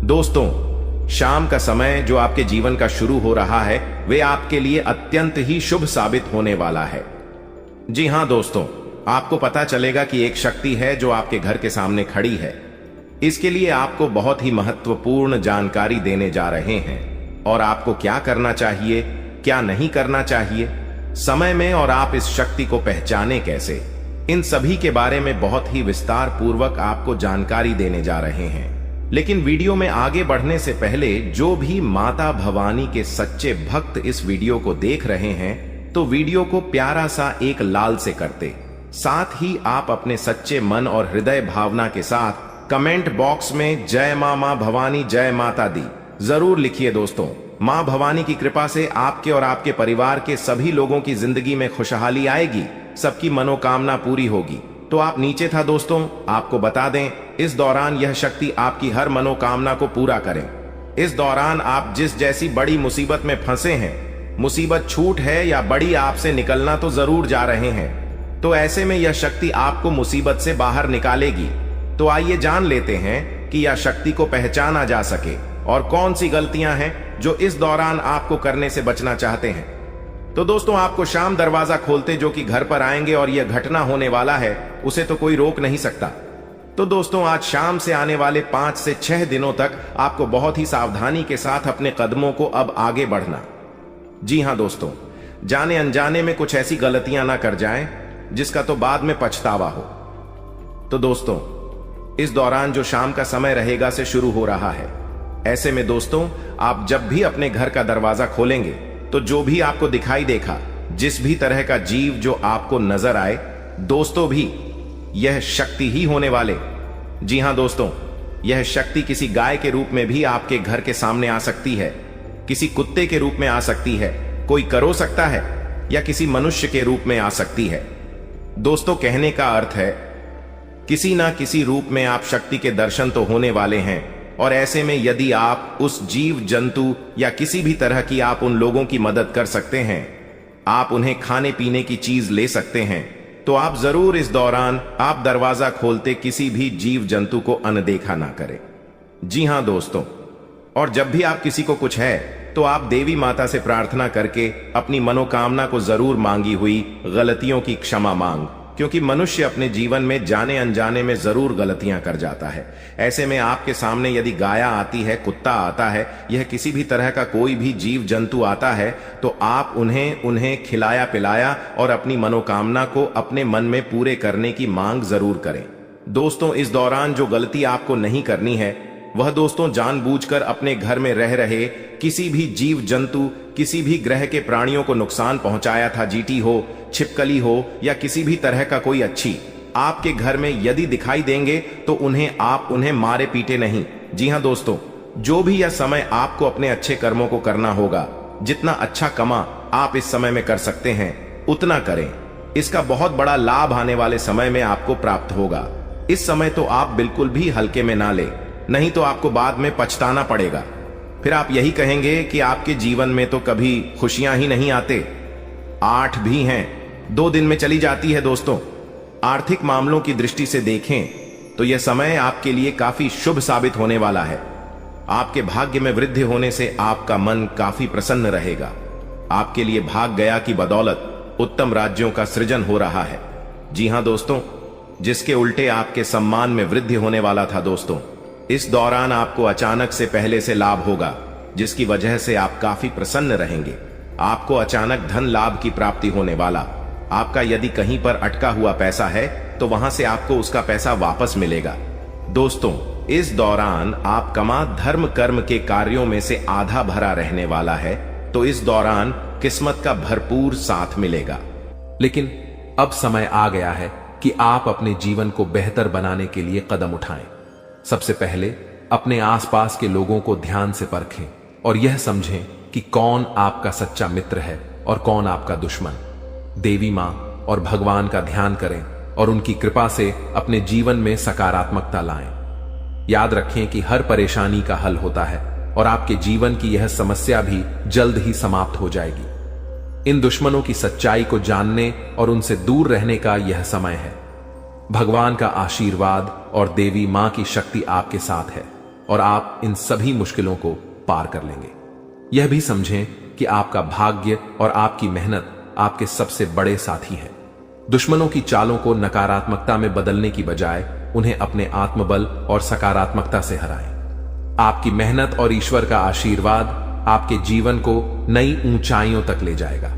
दोस्तों, शाम का समय जो आपके जीवन का शुरू हो रहा है, वे आपके लिए अत्यंत ही शुभ साबित होने वाला है। जी हां दोस्तों, आपको पता चलेगा कि एक शक्ति है जो आपके घर के सामने खड़ी है। इसके लिए आपको बहुत ही महत्वपूर्ण जानकारी देने जा रहे हैं, और आपको क्या करना चाहिए, क्या नहीं करना चाहिए समय में, और आप इस शक्ति को पहचाने कैसे, इन सभी के बारे में बहुत ही विस्तार पूर्वक आपको जानकारी देने जा रहे हैं। लेकिन वीडियो में आगे बढ़ने से पहले जो भी माता भवानी के सच्चे भक्त इस वीडियो को देख रहे हैं, तो वीडियो को प्यारा सा एक लाल से करते, साथ ही आप अपने सच्चे मन और हृदय भावना के साथ कमेंट बॉक्स में जय मां भवानी, जय माता दी जरूर लिखिए। दोस्तों, मां भवानी की कृपा से आपके और आपके परिवार के सभी लोगों की जिंदगी में खुशहाली आएगी, सबकी मनोकामना पूरी होगी। तो आप नीचे था दोस्तों, आपको बता दें, इस दौरान यह शक्ति आपकी हर मनोकामना को पूरा करें। इस दौरान आप जिस जैसी बड़ी मुसीबत में फंसे हैं, मुसीबत छूट है या बड़ी आपसे निकलना तो जरूर जा रहे हैं, तो ऐसे में यह शक्ति आपको मुसीबत से बाहर निकालेगी। तो आइए जान लेते हैं कि यह शक्ति को पहचाना जा सके और कौन सी गलतियां हैं जो इस दौरान आपको करने से बचना चाहते हैं। तो दोस्तों, आपको शाम दरवाजा खोलते जो कि घर पर आएंगे और यह घटना होने वाला है, उसे तो कोई रोक नहीं सकता। तो दोस्तों, आज शाम से आने वाले 5 से 6 दिनों तक आपको बहुत ही सावधानी के साथ अपने कदमों को अब आगे बढ़ना। जी हां दोस्तों, जाने अनजाने में कुछ ऐसी गलतियां ना कर जाएं जिसका तो बाद में पछतावा हो। तो दोस्तों, इस दौरान जो शाम का समय रहेगा से शुरू हो रहा है। ऐसे में दोस्तों, आप जब भी अपने घर का दरवाजा खोलेंगे तो जो भी आपको दिखाई देखा, जिस भी तरह का जीव जो आपको नजर आए, दोस्तों भी यह शक्ति ही होने वाले। जी हां दोस्तों, यह शक्ति किसी गाय के रूप में भी आपके घर के सामने आ सकती है, किसी कुत्ते के रूप में आ सकती है, कोई करो सकता है, या किसी मनुष्य के रूप में आ सकती है। दोस्तों, कहने का अर्थ है किसी ना किसी रूप में आप शक्ति के दर्शन तो होने वाले हैं, और ऐसे में यदि आप उस जीव जंतु या किसी भी तरह की आप उन लोगों की मदद कर सकते हैं, आप उन्हें खाने पीने की चीज ले सकते हैं, तो आप जरूर इस दौरान आप दरवाजा खोलते किसी भी जीव जंतु को अनदेखा ना करें। जी हां दोस्तों, और जब भी आप किसी को कुछ है तो आप देवी माता से प्रार्थना करके अपनी मनोकामना को जरूर मांगी हुई गलतियों की क्षमा मांग, क्योंकि मनुष्य अपने जीवन में जाने अनजाने में जरूर गलतियां कर जाता है। ऐसे में आपके सामने यदि गाया आती है, कुत्ता आता है, यह किसी भी तरह का कोई भी जीव जंतु आता है, तो आप उन्हें खिलाया पिलाया और अपनी मनोकामना को अपने मन में पूरे करने की मांग जरूर करें। दोस्तों, इस दौरान जो गलती आपको नहीं करनी है वह दोस्तों जानबूझकर अपने घर में रह रहे किसी भी जीव जंतु, किसी भी ग्रह के प्राणियों को नुकसान पहुंचाया था, जीटी हो, छिपकली हो या किसी भी तरह का कोई अच्छी आपके घर में यदि दिखाई देंगे तो उन्हें मारे पीटे नहीं। जी हाँ दोस्तों, जो भी यह समय आपको अपने अच्छे कर्मों को करना होगा। जितना अच्छा कमा आप इस समय में कर सकते हैं उतना करें। इसका बहुत बड़ा लाभ आने वाले समय में आपको प्राप्त होगा। इस समय तो आप बिल्कुल भी हल्के में ना ले, नहीं तो आपको बाद में पछताना पड़ेगा। फिर आप यही कहेंगे कि आपके जीवन में तो कभी खुशियां ही नहीं आते। 8 भी हैं, 2 दिन में चली जाती है। दोस्तों, आर्थिक मामलों की दृष्टि से देखें तो यह समय आपके लिए काफी शुभ साबित होने वाला है। आपके भाग्य में वृद्धि होने से आपका मन काफी प्रसन्न रहेगा। आपके लिए भाग गया की बदौलत उत्तम राज्यों का सृजन हो रहा है। जी हां दोस्तों, जिसके उल्टे आपके सम्मान में वृद्धि होने वाला था। दोस्तों, इस दौरान आपको अचानक से पहले से लाभ होगा, जिसकी वजह से आप काफी प्रसन्न रहेंगे। आपको अचानक धन लाभ की प्राप्ति होने वाला। आपका यदि कहीं पर अटका हुआ पैसा है तो वहां से आपको उसका पैसा वापस मिलेगा। दोस्तों, इस दौरान आप कमा धर्म कर्म के कार्यों में से आधा भरा रहने वाला है, तो इस दौरान किस्मत का भरपूर साथ मिलेगा। लेकिन अब समय आ गया है कि आप अपने जीवन को बेहतर बनाने के लिए कदम उठाएं। सबसे पहले अपने आसपास के लोगों को ध्यान से परखें और यह समझें कि कौन आपका सच्चा मित्र है और कौन आपका दुश्मन। देवी मां और भगवान का ध्यान करें और उनकी कृपा से अपने जीवन में सकारात्मकता लाएं। याद रखें कि हर परेशानी का हल होता है और आपके जीवन की यह समस्या भी जल्द ही समाप्त हो जाएगी। इन दुश्मनों की सच्चाई को जानने और उनसे दूर रहने का यह समय है। भगवान का आशीर्वाद और देवी मां की शक्ति आपके साथ है और आप इन सभी मुश्किलों को पार कर लेंगे। यह भी समझें कि आपका भाग्य और आपकी मेहनत आपके सबसे बड़े साथी हैं। दुश्मनों की चालों को नकारात्मकता में बदलने की बजाय उन्हें अपने आत्मबल और सकारात्मकता से हराएं। आपकी मेहनत और ईश्वर का आशीर्वाद आपके जीवन को नई ऊंचाइयों तक ले जाएगा।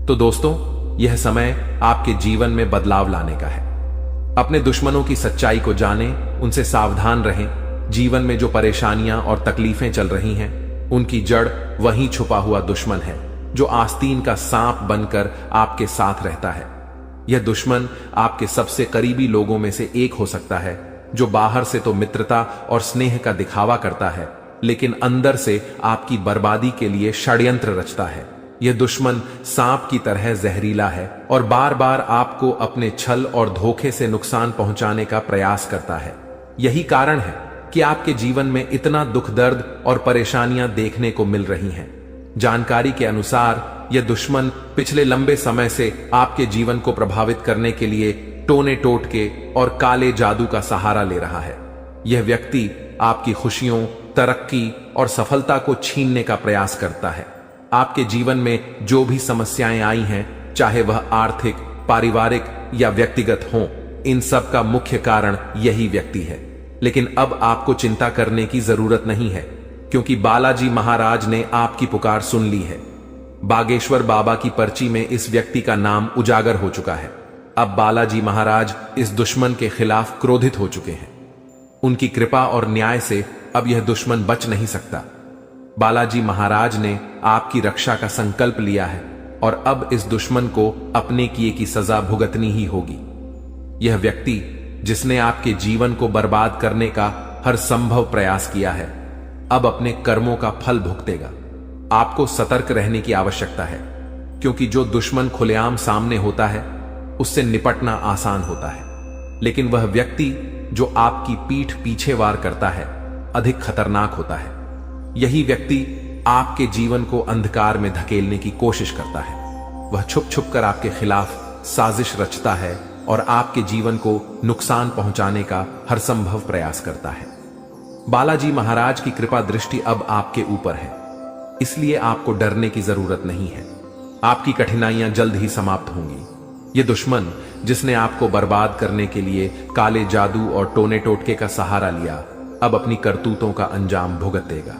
तो दोस्तों, यह समय आपके जीवन में बदलाव लाने का है। अपने दुश्मनों की सच्चाई को जानें, उनसे सावधान रहें। जीवन में जो परेशानियां और तकलीफें चल रही हैं, उनकी जड़ वहीं छुपा हुआ दुश्मन है जो आस्तीन का सांप बनकर आपके साथ रहता है। यह दुश्मन आपके सबसे करीबी लोगों में से एक हो सकता है, जो बाहर से तो मित्रता और स्नेह का दिखावा करता है, लेकिन अंदर से आपकी बर्बादी के लिए षड्यंत्र रचता है। यह दुश्मन सांप की तरह जहरीला है और बार बार आपको अपने छल और धोखे से नुकसान पहुंचाने का प्रयास करता है। यही कारण है कि आपके जीवन में इतना दुख दर्द और परेशानियां देखने को मिल रही हैं। जानकारी के अनुसार यह दुश्मन पिछले लंबे समय से आपके जीवन को प्रभावित करने के लिए टोने टोटके और काले जादू का सहारा ले रहा है। यह व्यक्ति आपकी खुशियों, तरक्की और सफलता को छीनने का प्रयास करता है। आपके जीवन में जो भी समस्याएं आई हैं, चाहे वह आर्थिक, पारिवारिक या व्यक्तिगत हों, इन सब का मुख्य कारण यही व्यक्ति है। लेकिन अब आपको चिंता करने की जरूरत नहीं है, क्योंकि बालाजी महाराज ने आपकी पुकार सुन ली है। बागेश्वर बाबा की पर्ची में इस व्यक्ति का नाम उजागर हो चुका है। अब बालाजी महाराज इस दुश्मन के खिलाफ क्रोधित हो चुके हैं। उनकी कृपा और न्याय से अब यह दुश्मन बच नहीं सकता। बालाजी महाराज ने आपकी रक्षा का संकल्प लिया है और अब इस दुश्मन को अपने किए की सजा भुगतनी ही होगी। यह व्यक्ति जिसने आपके जीवन को बर्बाद करने का हर संभव प्रयास किया है, अब अपने कर्मों का फल भुगतेगा। आपको सतर्क रहने की आवश्यकता है, क्योंकि जो दुश्मन खुलेआम सामने होता है उससे निपटना आसान होता है, लेकिन वह व्यक्ति जो आपकी पीठ पीछे वार करता है अधिक खतरनाक होता है। यही व्यक्ति आपके जीवन को अंधकार में धकेलने की कोशिश करता है। वह छुप छुप कर आपके खिलाफ साजिश रचता है और आपके जीवन को नुकसान पहुंचाने का हर संभव प्रयास करता है। बालाजी महाराज की कृपा दृष्टि अब आपके ऊपर है, इसलिए आपको डरने की जरूरत नहीं है। आपकी कठिनाइयां जल्द ही समाप्त होंगी। यह दुश्मन जिसने आपको बर्बाद करने के लिए काले जादू और टोने टोटके का सहारा लिया, अब अपनी करतूतों का अंजाम भुगतेगा।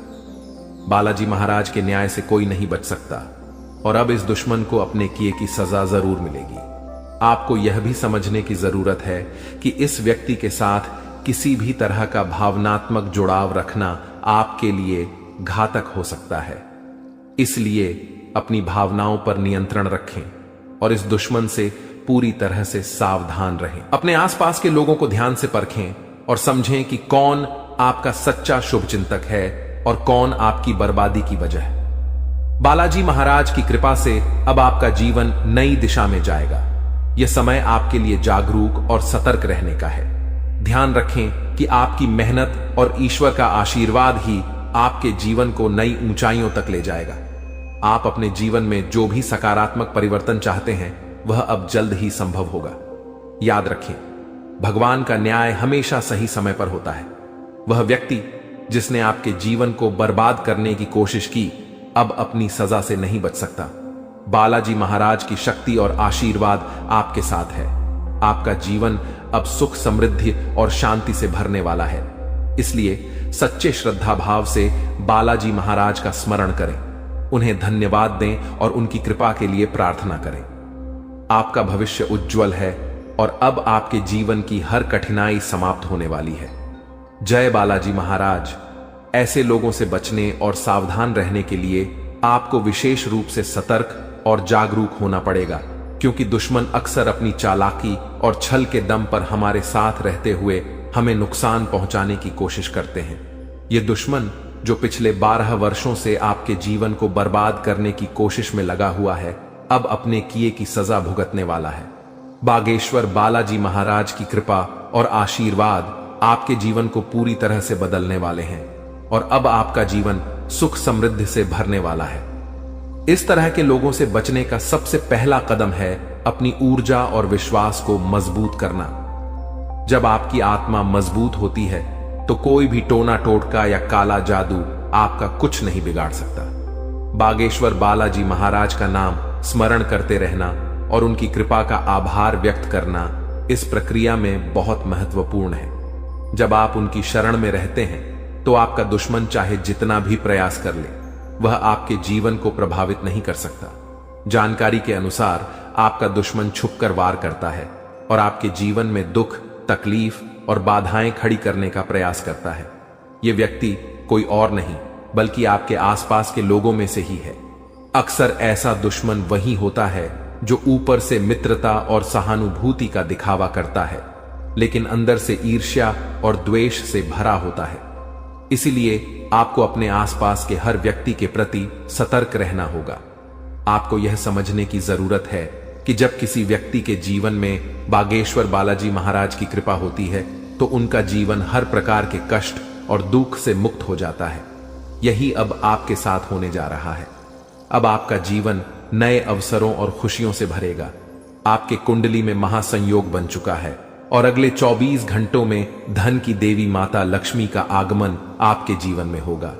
बालाजी महाराज के न्याय से कोई नहीं बच सकता और अब इस दुश्मन को अपने किए की सजा जरूर मिलेगी। आपको यह भी समझने की जरूरत है कि इस व्यक्ति के साथ किसी भी तरह का भावनात्मक जुड़ाव रखना आपके लिए घातक हो सकता है। इसलिए अपनी भावनाओं पर नियंत्रण रखें और इस दुश्मन से पूरी तरह से सावधान रहें। अपने आसपास के लोगों को ध्यान से परखें और समझें कि कौन आपका सच्चा शुभचिंतक है और कौन आपकी बर्बादी की वजह है। बालाजी महाराज की कृपा से अब आपका जीवन नई दिशा में जाएगा। यह समय आपके लिए जागरूक और सतर्क रहने का है। ध्यान रखें कि आपकी मेहनत और ईश्वर का आशीर्वाद ही आपके जीवन को नई ऊंचाइयों तक ले जाएगा। आप अपने जीवन में जो भी सकारात्मक परिवर्तन चाहते हैं वह अब जल्द ही संभव होगा। याद रखें, भगवान का न्याय हमेशा सही समय पर होता है। वह व्यक्ति जिसने आपके जीवन को बर्बाद करने की कोशिश की अब अपनी सजा से नहीं बच सकता। बालाजी महाराज की शक्ति और आशीर्वाद आपके साथ है। आपका जीवन अब सुख, समृद्धि और शांति से भरने वाला है। इसलिए सच्चे श्रद्धा भाव से बालाजी महाराज का स्मरण करें, उन्हें धन्यवाद दें और उनकी कृपा के लिए प्रार्थना करें। आपका भविष्य उज्जवल है और अब आपके जीवन की हर कठिनाई समाप्त होने वाली है। जय बालाजी महाराज। ऐसे लोगों से बचने और सावधान रहने के लिए आपको विशेष रूप से सतर्क और जागरूक होना पड़ेगा, क्योंकि दुश्मन अक्सर अपनी चालाकी और छल के दम पर हमारे साथ रहते हुए हमें नुकसान पहुंचाने की कोशिश करते हैं। ये दुश्मन जो पिछले 12 वर्षों से आपके जीवन को बर्बाद करने की कोशिश में लगा हुआ है, अब अपने किए की सजा भुगतने वाला है। बागेश्वर बालाजी महाराज की कृपा और आशीर्वाद आपके जीवन को पूरी तरह से बदलने वाले हैं और अब आपका जीवन सुख, समृद्धि से भरने वाला है। इस तरह के लोगों से बचने का सबसे पहला कदम है अपनी ऊर्जा और विश्वास को मजबूत करना। जब आपकी आत्मा मजबूत होती है तो कोई भी टोना टोटका या काला जादू आपका कुछ नहीं बिगाड़ सकता। बागेश्वर बालाजी महाराज का नाम स्मरण करते रहना और उनकी कृपा का आभार व्यक्त करना इस प्रक्रिया में बहुत महत्वपूर्ण है। जब आप उनकी शरण में रहते हैं तो आपका दुश्मन चाहे जितना भी प्रयास कर ले, वह आपके जीवन को प्रभावित नहीं कर सकता। जानकारी के अनुसार आपका दुश्मन छुपकर वार करता है और आपके जीवन में दुख, तकलीफ और बाधाएं खड़ी करने का प्रयास करता है। यह व्यक्ति कोई और नहीं बल्कि आपके आसपास के लोगों में से ही है। अक्सर ऐसा दुश्मन वही होता है जो ऊपर से मित्रता और सहानुभूति का दिखावा करता है, लेकिन अंदर से ईर्ष्या और द्वेष से भरा होता है। इसीलिए आपको अपने आसपास के हर व्यक्ति के प्रति सतर्क रहना होगा। आपको यह समझने की जरूरत है कि जब किसी व्यक्ति के जीवन में बागेश्वर बालाजी महाराज की कृपा होती है तो उनका जीवन हर प्रकार के कष्ट और दुख से मुक्त हो जाता है। यही अब आपके साथ होने जा रहा है। अब आपका जीवन नए अवसरों और खुशियों से भरेगा। आपके कुंडली में महासंयोग बन चुका है और अगले 24 घंटों में धन की देवी माता लक्ष्मी का आगमन आपके जीवन में होगा।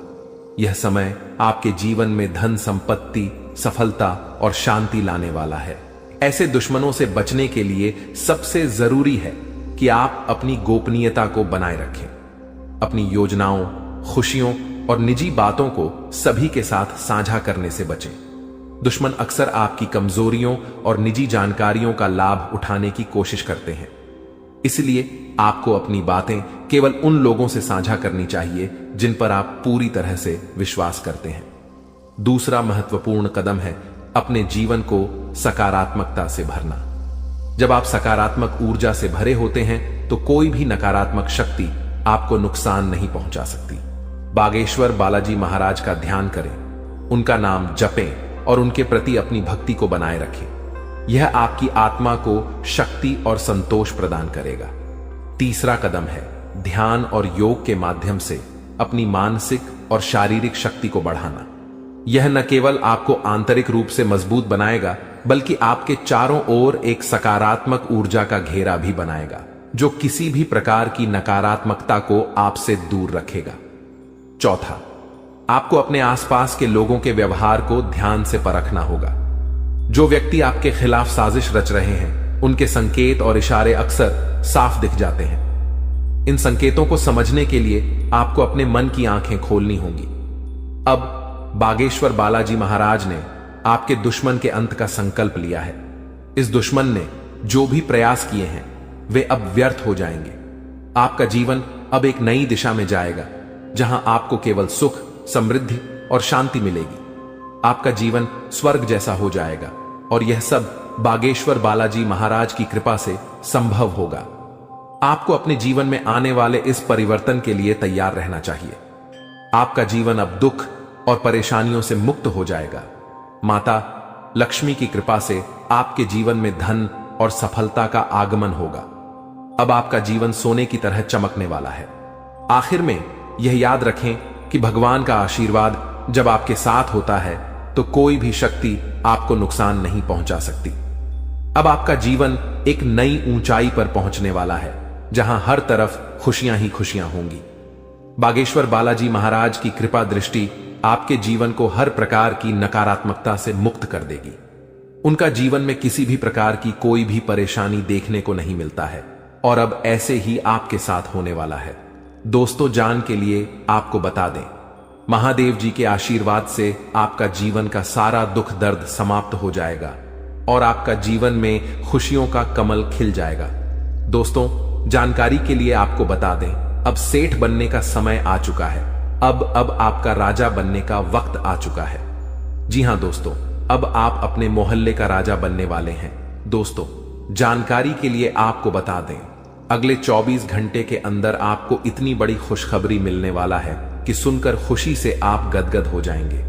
यह समय आपके जीवन में धन, संपत्ति, सफलता और शांति लाने वाला है। ऐसे दुश्मनों से बचने के लिए सबसे जरूरी है कि आप अपनी गोपनीयता को बनाए रखें। अपनी योजनाओं, खुशियों और निजी बातों को सभी के साथ साझा करने से बचें। दुश्मन अक्सर आपकी कमजोरियों और निजी जानकारियों का लाभ उठाने की कोशिश करते हैं। इसलिए आपको अपनी बातें केवल उन लोगों से साझा करनी चाहिए जिन पर आप पूरी तरह से विश्वास करते हैं। दूसरा महत्वपूर्ण कदम है अपने जीवन को सकारात्मकता से भरना। जब आप सकारात्मक ऊर्जा से भरे होते हैं तो कोई भी नकारात्मक शक्ति आपको नुकसान नहीं पहुंचा सकती। बागेश्वर बालाजी महाराज का ध्यान करें, उनका नाम जपें और उनके प्रति अपनी भक्ति को बनाए रखें। यह आपकी आत्मा को शक्ति और संतोष प्रदान करेगा। तीसरा कदम है ध्यान और योग के माध्यम से अपनी मानसिक और शारीरिक शक्ति को बढ़ाना। यह न केवल आपको आंतरिक रूप से मजबूत बनाएगा बल्कि आपके चारों ओर एक सकारात्मक ऊर्जा का घेरा भी बनाएगा जो किसी भी प्रकार की नकारात्मकता को आपसे दूर रखेगा। चौथा, आपको अपने आसपास के लोगों के व्यवहार को ध्यान से परखना होगा। जो व्यक्ति आपके खिलाफ साजिश रच रहे हैं उनके संकेत और इशारे अक्सर साफ दिख जाते हैं। इन संकेतों को समझने के लिए आपको अपने मन की आंखें खोलनी होंगी। अब बागेश्वर बालाजी महाराज ने आपके दुश्मन के अंत का संकल्प लिया है। इस दुश्मन ने जो भी प्रयास किए हैं वे अब व्यर्थ हो जाएंगे। आपका जीवन अब एक नई दिशा में जाएगा जहां आपको केवल सुख, समृद्धि और शांति मिलेगी। आपका जीवन स्वर्ग जैसा हो जाएगा और यह सब बागेश्वर बालाजी महाराज की कृपा से संभव होगा। आपको अपने जीवन में आने वाले इस परिवर्तन के लिए तैयार रहना चाहिए। आपका जीवन अब दुख और परेशानियों से मुक्त हो जाएगा। माता लक्ष्मी की कृपा से आपके जीवन में धन और सफलता का आगमन होगा। अब आपका जीवन सोने की तरह चमकने वाला है। आखिर में यह याद रखें कि भगवान का आशीर्वाद जब आपके साथ होता है तो कोई भी शक्ति आपको नुकसान नहीं पहुंचा सकती। अब आपका जीवन एक नई ऊंचाई पर पहुंचने वाला है, जहां हर तरफ खुशियां ही खुशियां होंगी। बागेश्वर बालाजी महाराज की कृपा दृष्टि आपके जीवन को हर प्रकार की नकारात्मकता से मुक्त कर देगी। उनका जीवन में किसी भी प्रकार की कोई भी परेशानी देखने को नहीं मिलता है और अब ऐसे ही आपके साथ होने वाला है। दोस्तों, जान के लिए आपको बता दें, महादेव जी के आशीर्वाद से आपका जीवन का सारा दुख दर्द समाप्त हो जाएगा और आपका जीवन में खुशियों का कमल खिल जाएगा। दोस्तों, जानकारी के लिए आपको बता दें, अब सेठ बनने का समय आ चुका है। अब आपका राजा बनने का वक्त आ चुका है। जी हां दोस्तों, अब आप अपने मोहल्ले का राजा बनने वाले हैं। दोस्तों, जानकारी के लिए आपको बता दें, अगले 24 घंटे के अंदर आपको इतनी बड़ी खुशखबरी मिलने वाला है कि सुनकर खुशी से आप गदगद हो जाएंगे।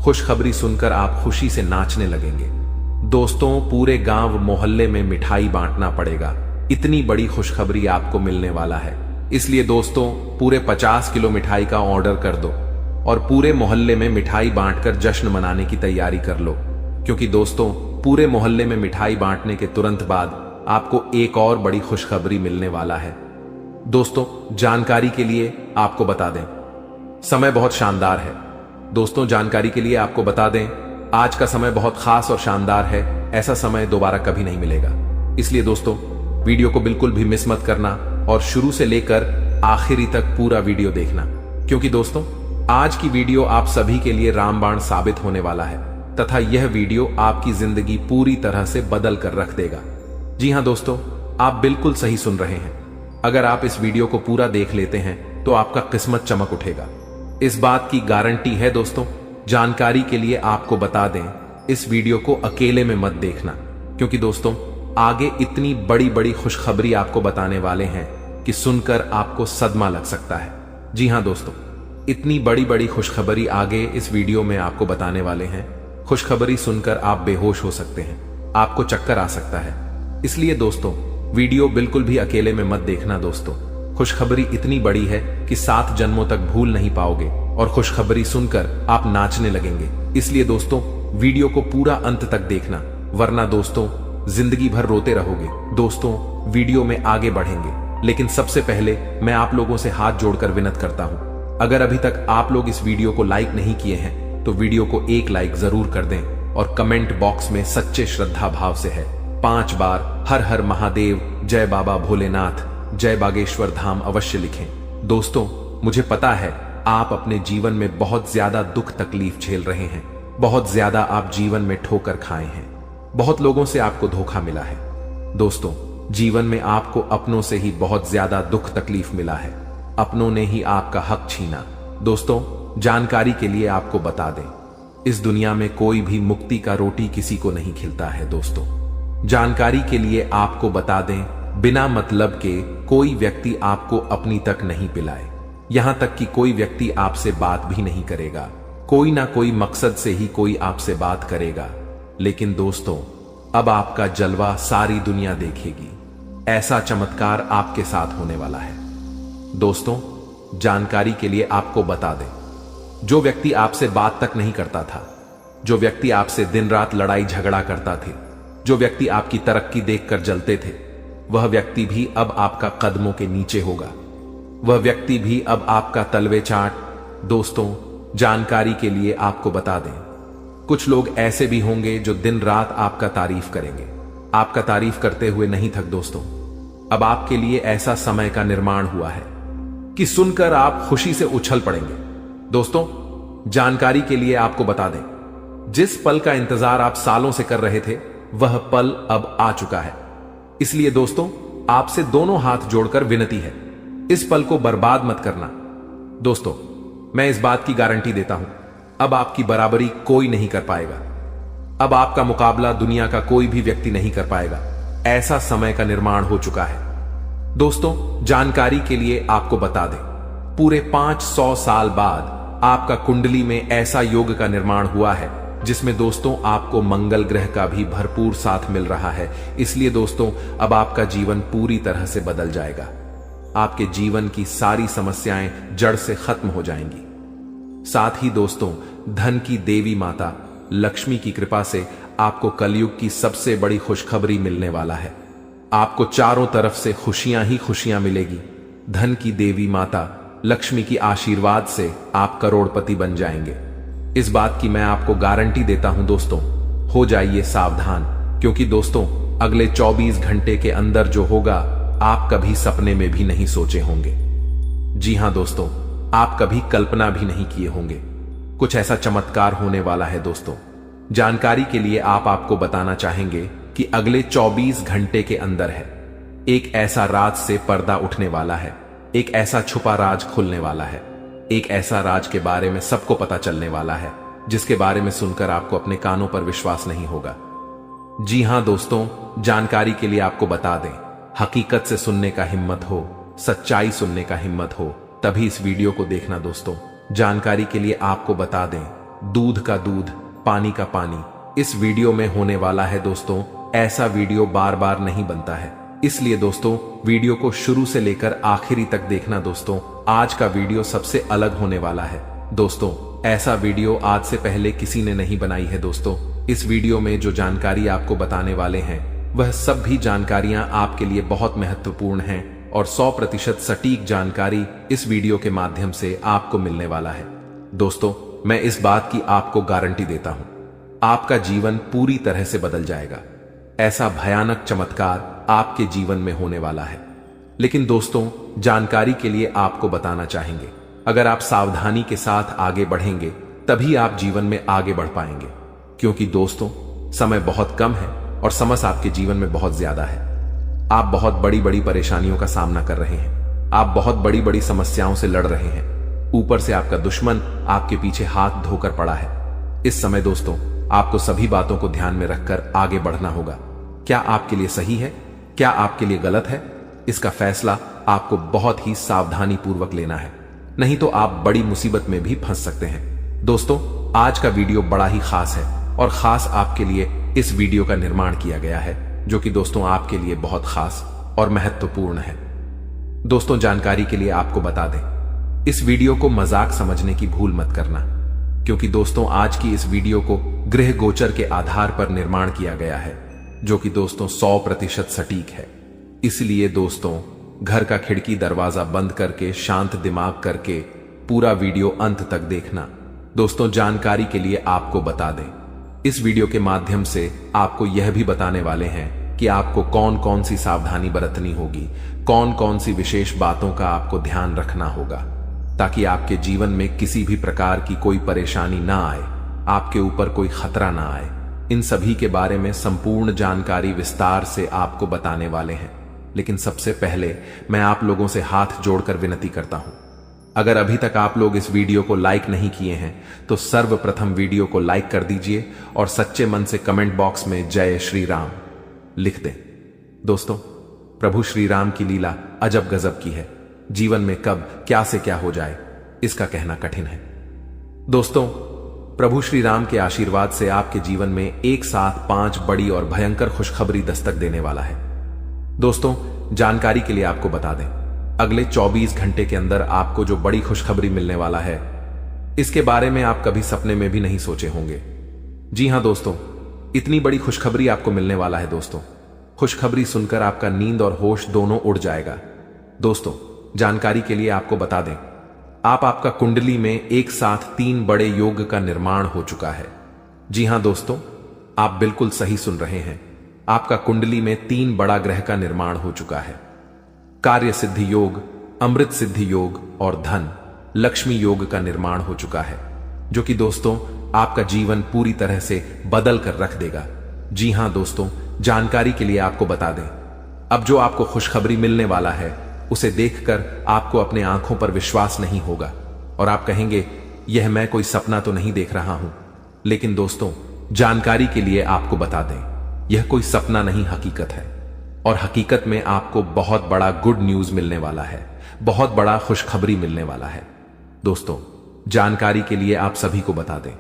खुशखबरी सुनकर आप खुशी से नाचने लगेंगे। दोस्तों, पूरे गांव मोहल्ले में मिठाई बांटना पड़ेगा, इतनी बड़ी खुशखबरी आपको मिलने वाला है। इसलिए दोस्तों, पूरे 50 किलो मिठाई का ऑर्डर कर दो और पूरे मोहल्ले में मिठाई बांटकर जश्न मनाने की तैयारी कर लो, क्योंकि दोस्तों, पूरे मोहल्ले में मिठाई बांटने के तुरंत बाद आपको एक और बड़ी खुशखबरी मिलने वाला है। दोस्तों, जानकारी के लिए आपको बता दें, समय बहुत शानदार है। दोस्तों, जानकारी के लिए आपको बता दें, आज का समय बहुत खास और शानदार है। ऐसा समय दोबारा कभी नहीं मिलेगा। इसलिए दोस्तों, वीडियो को बिल्कुल भी मिस मत करना और शुरू से लेकर आखिरी तक पूरा वीडियो देखना, क्योंकि दोस्तों, आज की वीडियो आप सभी के लिए रामबाण साबित होने वाला है तथा यह वीडियो आपकी जिंदगी पूरी तरह से बदल कर रख देगा। जी हां दोस्तों, आप बिल्कुल सही सुन रहे हैं। अगर आप इस वीडियो को पूरा देख लेते हैं तो आपका किस्मत चमक उठेगा, इस बात की गारंटी है। दोस्तों, जानकारी के लिए आपको बता दें, इस वीडियो को अकेले में मत देखना, क्योंकि दोस्तों, आगे इतनी बड़ी बड़ी खुशखबरी आपको बताने वाले हैं कि सुनकर आपको सदमा लग सकता है। जी हां दोस्तों, इतनी बड़ी बड़ी खुशखबरी आगे इस वीडियो में आपको बताने वाले हैं। खुशखबरी सुनकर आप बेहोश हो सकते हैं, आपको चक्कर आ सकता है। इसलिए दोस्तों, वीडियो बिल्कुल भी अकेले में मत देखना। दोस्तों, खुशखबरी इतनी बड़ी है कि 7 जन्मों तक भूल नहीं पाओगे और खुशखबरी सुनकर आप नाचने लगेंगे। इसलिए दोस्तों, वीडियो को पूरा अंत तक देखना, वरना दोस्तों जिंदगी भर रोते रहोगे। दोस्तों, वीडियो में आगे बढ़ेंगे, लेकिन सबसे पहले मैं आप लोगों से हाथ जोड़कर विनती करता हूं, अगर अभी तक आप लोग इस वीडियो को लाइक नहीं किए हैं तो वीडियो को एक लाइक जरूर कर दें और कमेंट बॉक्स में सच्चे श्रद्धा भाव से है 5 बार हर हर महादेव, जय बाबा भोलेनाथ, जय बागेश्वर धाम अवश्य लिखें। दोस्तों, मुझे पता है आप अपने जीवन में बहुत ज्यादा दुख तकलीफ झेल रहे हैं, बहुत ज्यादा आप जीवन में ठोकर खाए हैं, बहुत लोगों से आपको धोखा मिला है। दोस्तों, जीवन में आपको अपनों से ही बहुत ज्यादा दुख तकलीफ मिला है, अपनों ने ही आपका हक छीना। दोस्तों, जानकारी के लिए आपको बता दें, इस दुनिया में कोई भी मुक्ति का रोटी किसी को नहीं खिलता है। दोस्तों, जानकारी के लिए आपको बता दें, बिना मतलब के कोई व्यक्ति आपको अपनी तक नहीं पिलाए, यहां तक कि कोई व्यक्ति आपसे बात भी नहीं करेगा। कोई ना कोई मकसद से ही कोई आपसे बात करेगा, लेकिन दोस्तों, अब आपका जलवा सारी दुनिया देखेगी। ऐसा चमत्कार आपके साथ होने वाला है। दोस्तों, जानकारी के लिए आपको बता दें, जो व्यक्ति आपसे बात तक नहीं करता था, जो व्यक्ति आपसे दिन रात लड़ाई झगड़ा करता थे, जो व्यक्ति आपकी तरक्की देखकर जलते थे, वह व्यक्ति भी अब आपका कदमों के नीचे होगा, वह व्यक्ति भी अब आपका तलवे चाट। दोस्तों, जानकारी के लिए आपको बता दें, कुछ लोग ऐसे भी होंगे जो दिन रात आपका तारीफ करेंगे, आपका तारीफ करते हुए नहीं थक। दोस्तों, अब आपके लिए ऐसा समय का निर्माण हुआ है कि सुनकर आप खुशी से उछल पड़ेंगे। दोस्तों, जानकारी के लिए आपको बता दें, जिस पल का इंतजार आप सालों से कर रहे थे, वह पल अब आ चुका है। इसलिए दोस्तों, आपसे दोनों हाथ जोड़कर विनती है, इस पल को बर्बाद मत करना। दोस्तों, मैं इस बात की गारंटी देता हूं, अब आपकी बराबरी कोई नहीं कर पाएगा। अब आपका मुकाबला दुनिया का कोई भी व्यक्ति नहीं कर पाएगा। ऐसा समय का निर्माण हो चुका है। दोस्तों, जानकारी के लिए आपको बता दें, पूरे 500 साल बाद आपका कुंडली में ऐसा योग का निर्माण हुआ है जिसमें दोस्तों आपको मंगल ग्रह का भी भरपूर साथ मिल रहा है। इसलिए दोस्तों, अब आपका जीवन पूरी तरह से बदल जाएगा। आपके जीवन की सारी समस्याएं जड़ से खत्म हो जाएंगी। साथ ही दोस्तों, धन की देवी माता लक्ष्मी की कृपा से आपको कलयुग की सबसे बड़ी खुशखबरी मिलने वाला है। आपको चारों तरफ से खुशियां ही खुशियां मिलेगी। धन की देवी माता लक्ष्मी की आशीर्वाद से आप करोड़पति बन जाएंगे। इस बात की मैं आपको गारंटी देता हूं दोस्तों। हो जाइए सावधान, क्योंकि दोस्तों अगले 24 घंटे के अंदर जो होगा आप कभी सपने में भी नहीं सोचे होंगे। जी हां दोस्तों, आप कभी कल्पना भी नहीं किए होंगे। कुछ ऐसा चमत्कार होने वाला है दोस्तों। जानकारी के लिए आपको बताना चाहेंगे कि अगले 24 घंटे के अंदर है एक ऐसा राज से पर्दा उठने वाला है। एक ऐसा छुपा राज खुलने वाला है। एक ऐसा राज के बारे में सबको पता चलने वाला है जिसके बारे में सुनकर आपको अपने कानों पर विश्वास नहीं होगा। जी हां दोस्तों, जानकारी के लिए आपको बता दें, हकीकत से सुनने का हिम्मत हो, सच्चाई सुनने का हिम्मत हो, तभी इस वीडियो को देखना दोस्तों। जानकारी के लिए आपको बता दें, दूध का दूध, पानी का पानी इस वीडियो में होने वाला है दोस्तों। ऐसा वीडियो बार बार नहीं बनता है, इसलिए दोस्तों वीडियो को शुरू से लेकर आखिरी तक देखना दोस्तों। आज का वीडियो सबसे अलग होने वाला है दोस्तों। ऐसा वीडियो आज से पहले किसी ने नहीं बनाई है दोस्तों। इस वीडियो में जो जानकारी आपको बताने वाले हैं वह सब भी जानकारियां आपके लिए बहुत महत्वपूर्ण हैं और 100% सटीक जानकारी इस वीडियो के माध्यम से आपको मिलने वाला है दोस्तों। मैं इस बात की आपको गारंटी देता हूं, आपका जीवन पूरी तरह से बदल जाएगा। ऐसा भयानक चमत्कार आपके जीवन में होने वाला है। लेकिन दोस्तों, जानकारी के लिए आपको बताना चाहेंगे, अगर आप सावधानी के साथ आगे बढ़ेंगे तभी आप जीवन में आगे बढ़ पाएंगे। क्योंकि दोस्तों, समय बहुत कम है और समस्या आपके जीवन में बहुत ज्यादा है। आप बहुत बड़ी बड़ी परेशानियों का सामना कर रहे हैं। आप बहुत बड़ी बड़ी समस्याओं से लड़ रहे हैं। ऊपर से आपका दुश्मन आपके पीछे हाथ धोकर पड़ा है। इस समय दोस्तों, आपको सभी बातों को ध्यान में रखकर आगे बढ़ना होगा। क्या आपके लिए सही है, क्या आपके लिए गलत है, इसका फैसला आपको बहुत ही सावधानी पूर्वक लेना है, नहीं तो आप बड़ी मुसीबत में भी फंस सकते हैं। दोस्तों, आज का वीडियो बड़ा ही खास है और खास आपके लिए इस वीडियो का निर्माण किया गया है, जो कि दोस्तों आपके लिए बहुत खास और महत्वपूर्ण है। दोस्तों, जानकारी के लिए आपको बता दें, इस वीडियो को मजाक समझने की भूल मत करना, क्योंकि दोस्तों आज की इस वीडियो को ग्रह गोचर के आधार पर निर्माण किया गया है, जो कि दोस्तों 100% सटीक है। इसलिए दोस्तों, घर का खिड़की दरवाजा बंद करके शांत दिमाग करके पूरा वीडियो अंत तक देखना। दोस्तों, जानकारी के लिए आपको बता दें, इस वीडियो के माध्यम से आपको यह भी बताने वाले हैं कि आपको कौन कौन सी सावधानी बरतनी होगी, कौन कौन सी विशेष बातों का आपको ध्यान रखना होगा, ताकि आपके जीवन में किसी भी प्रकार की कोई परेशानी ना आए, आपके ऊपर कोई खतरा ना आए। इन सभी के बारे में संपूर्ण जानकारी विस्तार से आपको बताने वाले हैं। लेकिन सबसे पहले मैं आप लोगों से हाथ जोड़कर विनती करता हूं, अगर अभी तक आप लोग इस वीडियो को लाइक नहीं किए हैं तो सर्वप्रथम वीडियो को लाइक कर दीजिए और सच्चे मन से कमेंट बॉक्स में जय श्री राम लिख दें। दोस्तों, प्रभु श्री राम की लीला अजब गजब की है। जीवन में कब क्या से क्या हो जाए इसका कहना कठिन है। दोस्तों, प्रभु श्री राम के आशीर्वाद से आपके जीवन में एक साथ 5 बड़ी और भयंकर खुशखबरी दस्तक देने वाला है। दोस्तों, जानकारी के लिए आपको बता दें, अगले 24 घंटे के अंदर आपको जो बड़ी खुशखबरी मिलने वाला है, इसके बारे में आप कभी सपने में भी नहीं सोचे होंगे। जी हां दोस्तों, इतनी बड़ी खुशखबरी आपको मिलने वाला है। दोस्तों, खुशखबरी सुनकर आपका नींद और होश दोनों उड़ जाएगा। दोस्तों, जानकारी के लिए आपको बता दें, आपका कुंडली में एक साथ 3 बड़े योग का निर्माण हो चुका है। जी हां दोस्तों, आप बिल्कुल सही सुन रहे हैं। आपका कुंडली में 3 बड़ा ग्रह का निर्माण हो चुका है। कार्य सिद्धि योग, अमृत सिद्धि योग और धन लक्ष्मी योग का निर्माण हो चुका है, जो कि दोस्तों आपका जीवन पूरी तरह से बदल कर रख देगा। जी हां दोस्तों, जानकारी के लिए आपको बता दें, अब जो आपको खुशखबरी मिलने वाला है उसे देखकर आपको अपने आंखों पर विश्वास नहीं होगा और आप कहेंगे, यह मैं कोई सपना तो नहीं देख रहा हूं। लेकिन दोस्तों, जानकारी के लिए आपको बता दें, यह कोई सपना नहीं, हकीकत है। और हकीकत में आपको बहुत बड़ा गुड न्यूज मिलने वाला है, बहुत बड़ा खुशखबरी मिलने वाला है। दोस्तों, जानकारी के लिए आप सभी को बता दें,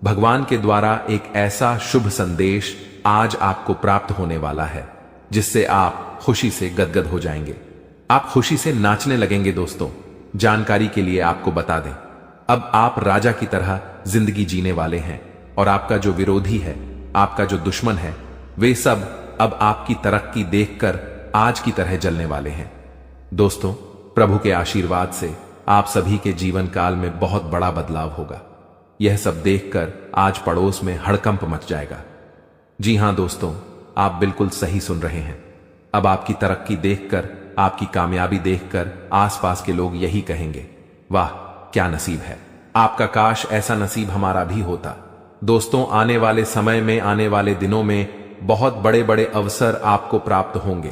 भगवान के द्वारा एक ऐसा शुभ संदेश आज आपको प्राप्त होने वाला है जिससे आप खुशी से गदगद हो जाएंगे, आप खुशी से नाचने लगेंगे। दोस्तों, जानकारी के लिए आपको बता दें, अब आप राजा की तरह जिंदगी जीने वाले हैं और आपका जो विरोधी है, आपका जो दुश्मन है, वे सब अब आपकी तरक्की देखकर आज की तरह जलने वाले हैं। दोस्तों, प्रभु के आशीर्वाद से आप सभी के जीवन काल में बहुत बड़ा बदलाव होगा। यह सब देखकर आज पड़ोस में हड़कंप मच जाएगा। जी हां दोस्तों, आप बिल्कुल सही सुन रहे हैं। अब आपकी तरक्की देखकर, आपकी कामयाबी देखकर आसपास के लोग यही कहेंगे, वाह क्या नसीब है, आपका काश ऐसा नसीब हमारा भी होता। दोस्तों, आने वाले समय में, आने वाले दिनों में बहुत बड़े बड़े अवसर आपको प्राप्त होंगे।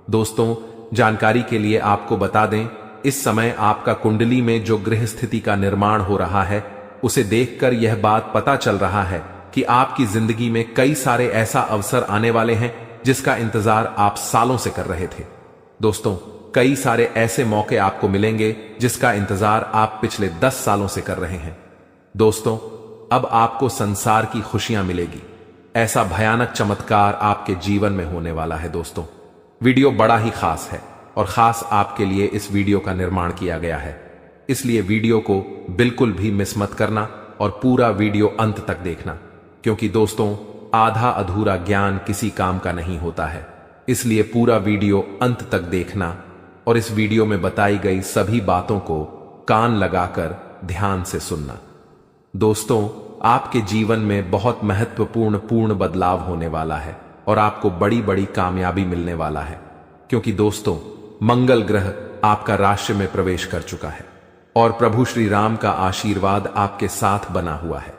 दोस्तों, जानकारी के लिए आपको बता दें, इस समय आपका कुंडली में जो ग्रह स्थिति का निर्माण हो रहा है, उसे देखकर यह बात पता चल रहा है कि आपकी जिंदगी में कई सारे ऐसा अवसर आने वाले हैं जिसका इंतजार आप सालों से कर रहे थे। दोस्तों, कई सारे ऐसे मौके आपको मिलेंगे जिसका इंतजार आप पिछले 10 सालों से कर रहे हैं। दोस्तों, अब आपको संसार की खुशियां मिलेगी, ऐसा भयानक चमत्कार आपके जीवन में होने वाला है। दोस्तों, वीडियो बड़ा ही खास है और खास आपके लिए इस वीडियो का निर्माण किया गया है, इसलिए वीडियो को बिल्कुल भी मिस मत करना और पूरा वीडियो अंत तक देखना, क्योंकि दोस्तों, आधा अधूरा ज्ञान किसी काम का नहीं होता है। इसलिए पूरा वीडियो अंत तक देखना और इस वीडियो में बताई गई सभी बातों को कान लगाकर ध्यान से सुनना। दोस्तों, आपके जीवन में बहुत महत्वपूर्ण बदलाव होने वाला है और आपको बड़ी बड़ी कामयाबी मिलने वाला है, क्योंकि दोस्तों, मंगल ग्रह आपका राशि में प्रवेश कर चुका है और प्रभु श्री राम का आशीर्वाद आपके साथ बना हुआ है।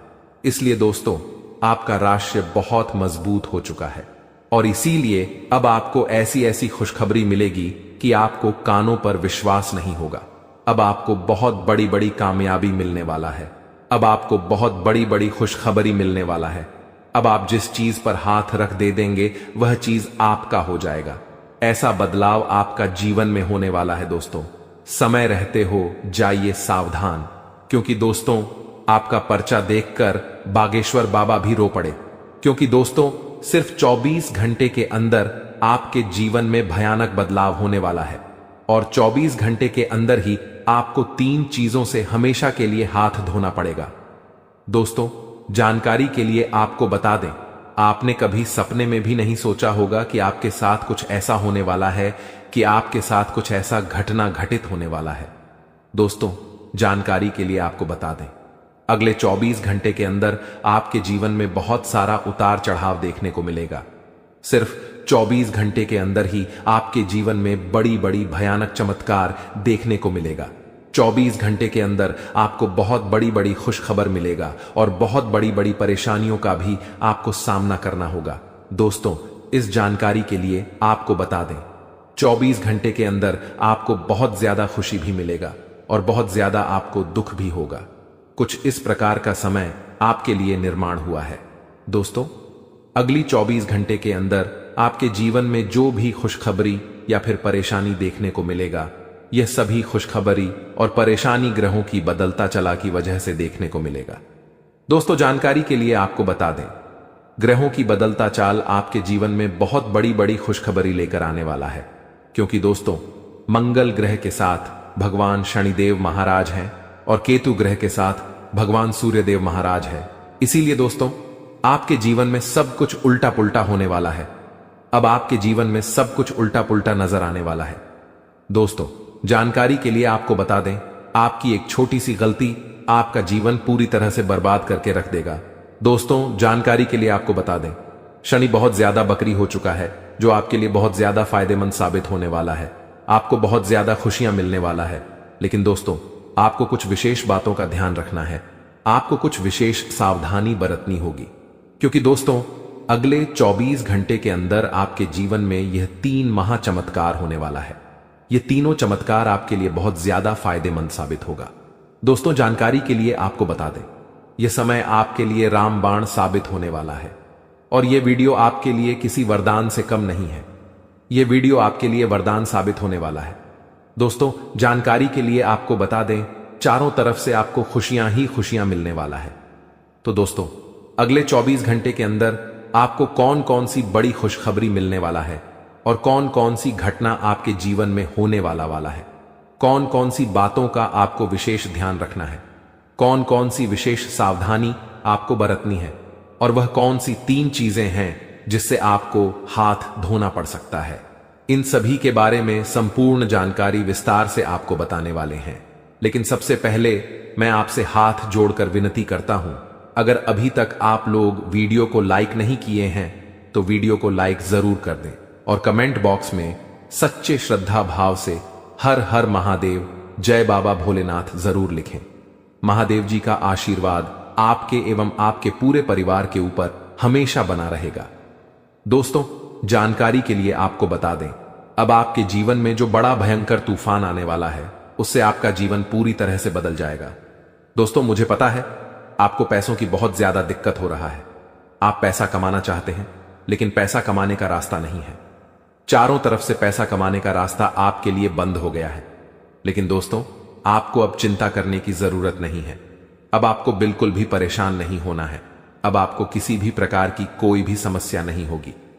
इसलिए दोस्तों, आपका राशि बहुत मजबूत हो चुका है और इसीलिए अब आपको ऐसी ऐसी खुशखबरी मिलेगी कि आपको कानों पर विश्वास नहीं होगा। अब आपको बहुत बड़ी बड़ी कामयाबी मिलने वाला है, अब आपको बहुत बड़ी बड़ी खुशखबरी मिलने वाला है। अब आप जिस चीज पर हाथ रख दे देंगे वह चीज आपका हो जाएगा। ऐसा बदलाव आपका जीवन में होने वाला है। दोस्तों, समय रहते हो जाइए सावधान, क्योंकि दोस्तों, आपका पर्चा देखकर बागेश्वर बाबा भी रो पड़े, क्योंकि दोस्तों, सिर्फ 24 घंटे के अंदर आपके जीवन में भयानक बदलाव होने वाला है और 24 घंटे के अंदर ही आपको 3 चीजों से हमेशा के लिए हाथ धोना पड़ेगा। दोस्तों, जानकारी के लिए आपको बता दें, आपने कभी सपने में भी नहीं सोचा होगा कि आपके साथ कुछ ऐसा होने वाला है, कि आपके साथ कुछ ऐसा घटना घटित होने वाला है। दोस्तों, जानकारी के लिए आपको बता दें, अगले 24 घंटे के अंदर आपके जीवन में बहुत सारा उतार चढ़ाव देखने को मिलेगा। सिर्फ 24 घंटे के अंदर ही आपके जीवन में बड़ी बड़ी भयानक चमत्कार देखने को मिलेगा। 24 घंटे के अंदर आपको बहुत बड़ी बड़ी खुशखबर मिलेगा और बहुत बड़ी बड़ी परेशानियों का भी आपको सामना करना होगा। दोस्तों, इस जानकारी के लिए आपको बता दें, 24 घंटे के अंदर आपको बहुत ज्यादा खुशी भी मिलेगा और बहुत ज्यादा आपको दुख भी होगा। कुछ इस प्रकार का समय आपके लिए निर्माण हुआ है। दोस्तों, अगली 24 घंटे के अंदर आपके जीवन में जो भी खुशखबरी या फिर परेशानी देखने को मिलेगा, यह सभी खुशखबरी और परेशानी ग्रहों की बदलता चला की वजह से देखने को मिलेगा। दोस्तों, जानकारी के लिए आपको बता दें, ग्रहों की बदलता चाल आपके जीवन में बहुत बड़ी बड़ी खुशखबरी लेकर आने वाला है, क्योंकि दोस्तों, मंगल ग्रह के साथ भगवान शनिदेव महाराज हैं और केतु ग्रह के साथ भगवान सूर्यदेव महाराज है। इसीलिए दोस्तों, आपके जीवन में सब कुछ उल्टा पुल्टा होने वाला है। अब आपके जीवन में सब कुछ उल्टा पुल्टा नजर आने वाला है। दोस्तों, जानकारी के लिए आपको बता दें, आपकी एक छोटी सी गलती आपका जीवन पूरी तरह से बर्बाद करके रख देगा। दोस्तों, जानकारी के लिए आपको बता दें, शनि बहुत ज्यादा बकरी हो चुका है, जो आपके लिए बहुत ज्यादा फायदेमंद साबित होने वाला है। आपको बहुत ज्यादा खुशियां मिलने वाला है। लेकिन दोस्तों, आपको कुछ विशेष बातों का ध्यान रखना है, आपको कुछ विशेष सावधानी बरतनी होगी, क्योंकि दोस्तों, अगले 24 घंटे के अंदर आपके जीवन में यह 3 महाचमत्कार होने वाला है। ये तीनों चमत्कार आपके लिए बहुत ज्यादा फायदेमंद साबित होगा। दोस्तों, जानकारी के लिए आपको बता दें, यह समय आपके लिए रामबाण साबित होने वाला है। और यह वीडियो आपके लिए किसी वरदान से कम नहीं है। यह वीडियो आपके लिए वरदान साबित होने वाला है। दोस्तों, जानकारी के लिए आपको बता दें, चारों तरफ से आपको खुशियां ही खुशियां मिलने वाला है। तो दोस्तों, अगले 24 घंटे के अंदर आपको कौन कौन सी बड़ी खुशखबरी मिलने वाला है और कौन कौन सी घटना आपके जीवन में होने वाला है, कौन कौन सी बातों का आपको विशेष ध्यान रखना है, कौन कौन सी विशेष सावधानी आपको बरतनी है, और वह कौन सी 3 चीजें हैं जिससे आपको हाथ धोना पड़ सकता है, इन सभी के बारे में संपूर्ण जानकारी विस्तार से आपको बताने वाले हैं। लेकिन सबसे पहले मैं आपसे हाथ जोड़कर विनती करता हूं, अगर अभी तक आप लोग वीडियो को लाइक नहीं किए हैं तो वीडियो को लाइक जरूर कर दें और कमेंट बॉक्स में सच्चे श्रद्धा भाव से हर हर महादेव, जय बाबा भोलेनाथ जरूर लिखें। महादेव जी का आशीर्वाद आपके एवं आपके पूरे परिवार के ऊपर हमेशा बना रहेगा। दोस्तों, जानकारी के लिए आपको बता दें, अब आपके जीवन में जो बड़ा भयंकर तूफान आने वाला है उससे आपका जीवन पूरी तरह से बदल जाएगा। दोस्तों, मुझे पता है आपको पैसों की बहुत ज्यादा दिक्कत हो रहा है। आप पैसा कमाना चाहते हैं लेकिन पैसा कमाने का रास्ता नहीं है। चारों तरफ से पैसा कमाने का रास्ता आपके लिए बंद हो गया है। लेकिन दोस्तों, आपको अब चिंता करने की जरूरत नहीं है। अब आपको बिल्कुल भी परेशान नहीं होना है। अब आपको किसी भी प्रकार की कोई भी समस्या नहीं होगी।